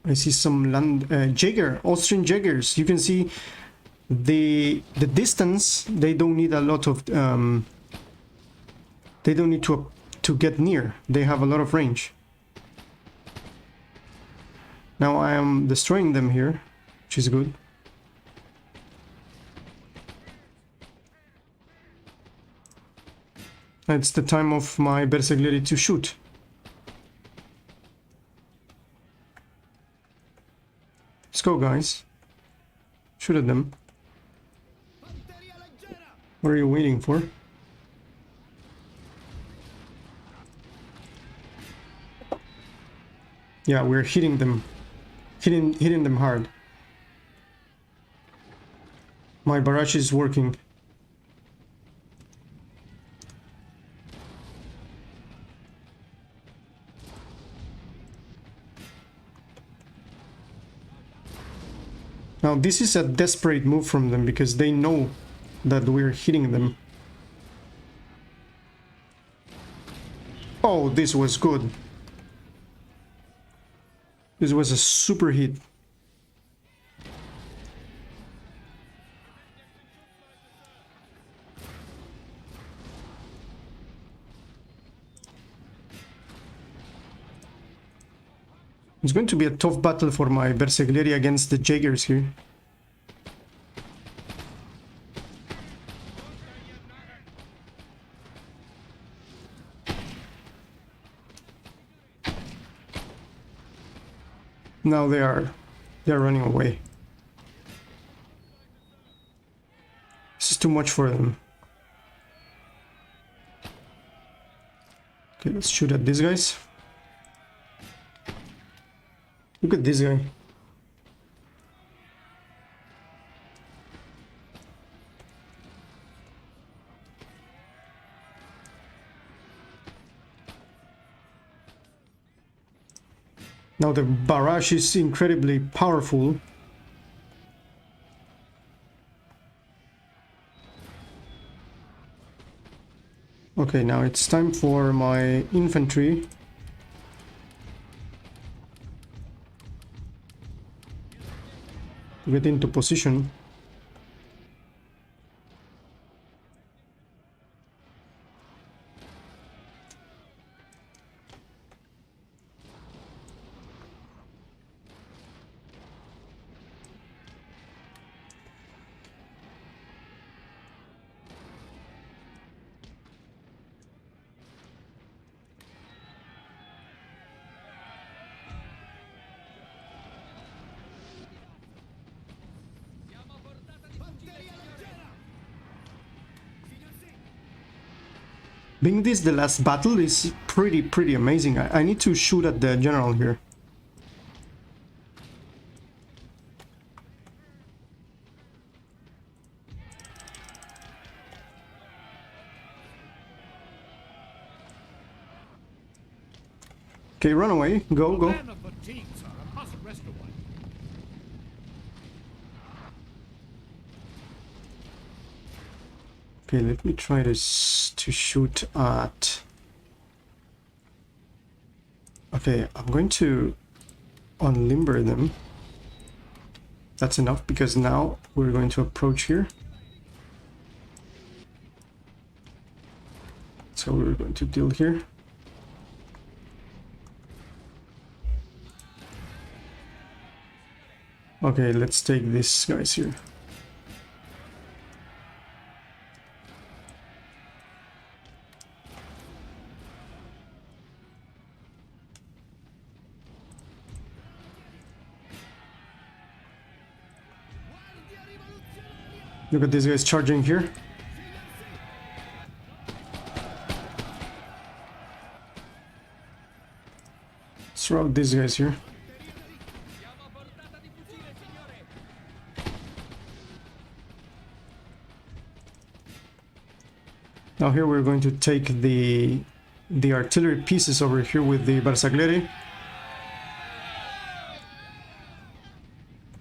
some land Jaeger, Austrian Jaegers. You can see the distance. They don't need a lot of they don't need to get near. They have a lot of range. Now I am destroying them here, which is good. It's the time of my bersaglieri to shoot. Let's go, guys. Shoot at them. What are you waiting for? Yeah, we're hitting them. Hitting them hard. My barrage is working. Now this is a desperate move from them because they know that we're hitting them. Oh, this was good. This was a super hit. It's going to be a tough battle for my bersaglieri against the Jaegers here. Now they're running away. This is too much for them. Okay, let's shoot at these guys. Look at this guy. Now the barrage is incredibly powerful. Okay, now it's time for my infantry to get into position. Being this the last battle is pretty amazing. I need to shoot at the general here. Okay, run away. Go, go. Men are fatigued, sir, and must rest awhile. Okay, let me try to shoot at... Okay, I'm going to unlimber them. That's enough, because now we're going to approach here. So we're going to deal here. Okay, let's take these guys here. Look at these guys charging here. Let's throw out these guys here. Now here we're going to take the artillery pieces over here with the Bersaglieri.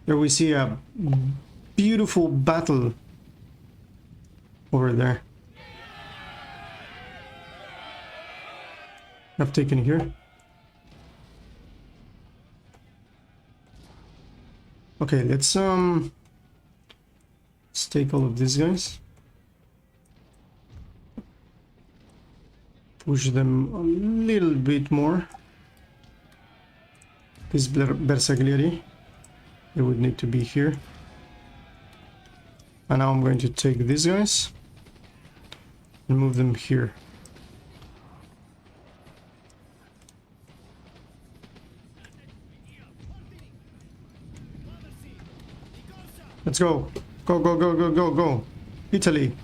There we see a beautiful battle over there. I've taken here. Okay, let's take all of these guys. Push them a little bit more. This Bersaglieri, they would need to be here. And now I'm going to take these guys and move them here. Let's go. Go, go, go, go, go, go. Italy.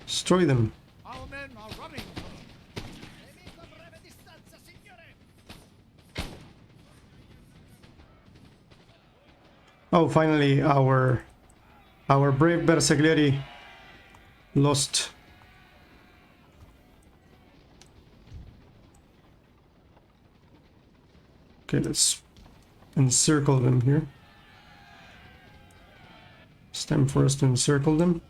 Destroy them. Our men are running. Oh, finally our brave Bersaglieri lost. Okay, let's encircle them here. It's time for us to encircle them.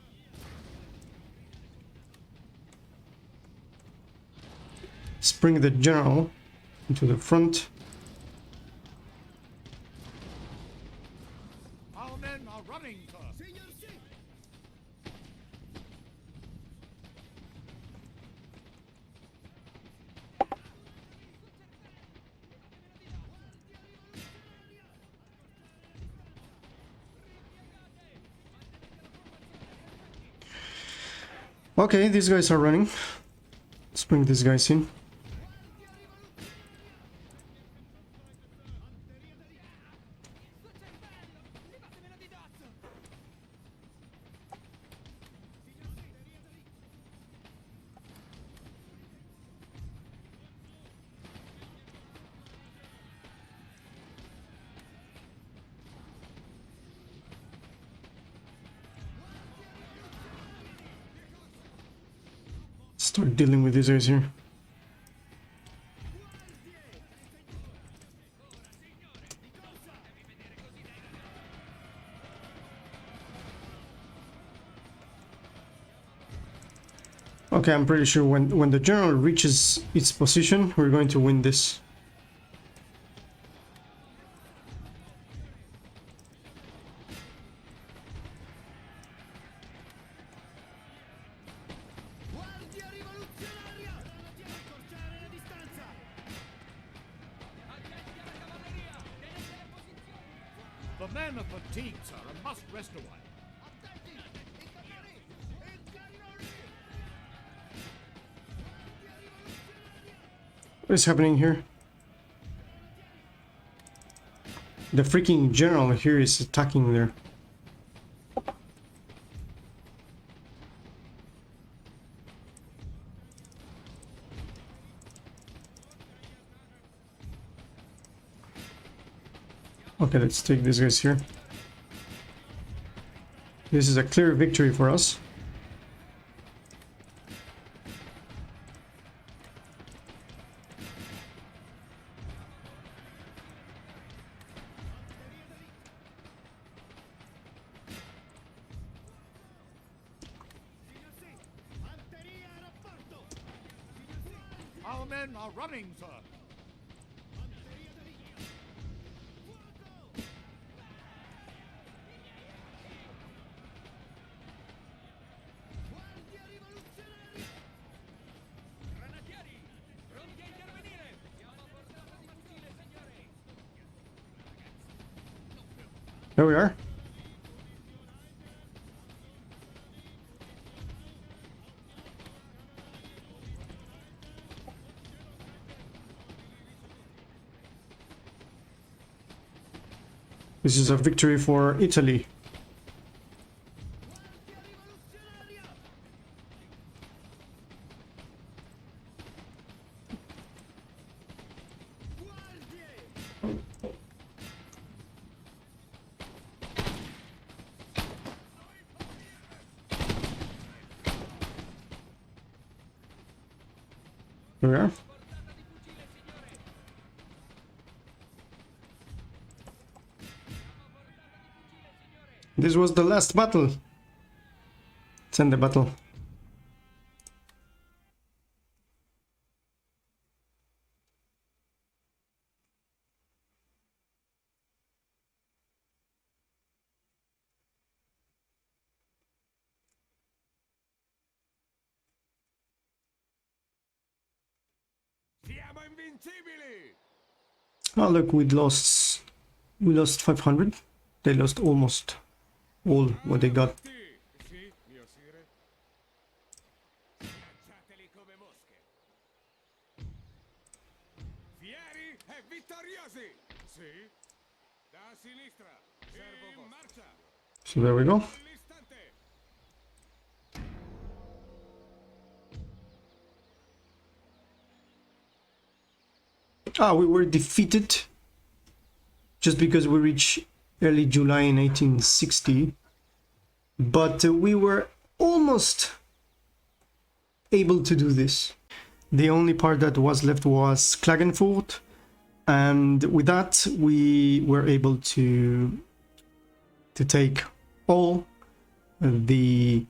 Let's bring the general into the front. Our men are running, sir. Okay, these guys are running. Let's bring these guys in. start dealing with these guys here. Okay, I'm pretty sure when the general reaches its position, we're going to win this. The men are fatigued, sir, and must rest a while. What is happening here? The freaking general here is attacking there. Okay, let's take these guys here. This is a clear victory for us. Our men are running, sir. There we are. This is a victory for Italy. Here we are. This was the last battle. Let's end the battle. Oh look, we lost 500. They lost almost all what they got. So there we go. We were defeated just because we reached early July in 1860, but we were almost able to do this. The only part that was left was Klagenfurt, and with that we were able to take all the,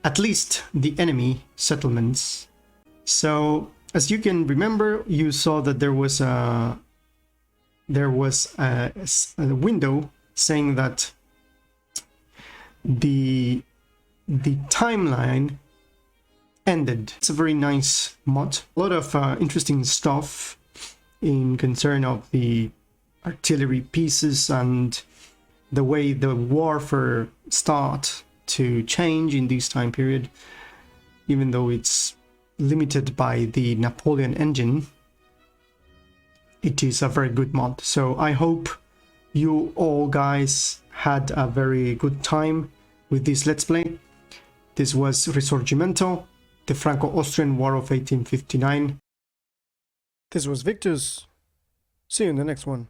at least the enemy settlements. So as you can remember, you saw that there was a window saying that the timeline ended. It's a very nice mod. A lot of interesting stuff in concern of the artillery pieces and the way the warfare start to change in this time period, even though it's limited by the Napoleon engine. It is a very good mod. So I hope you all guys had a very good time with this Let's Play. This was Risorgimento, the Franco-Austrian War of 1859. This was Victus. See you in the next one.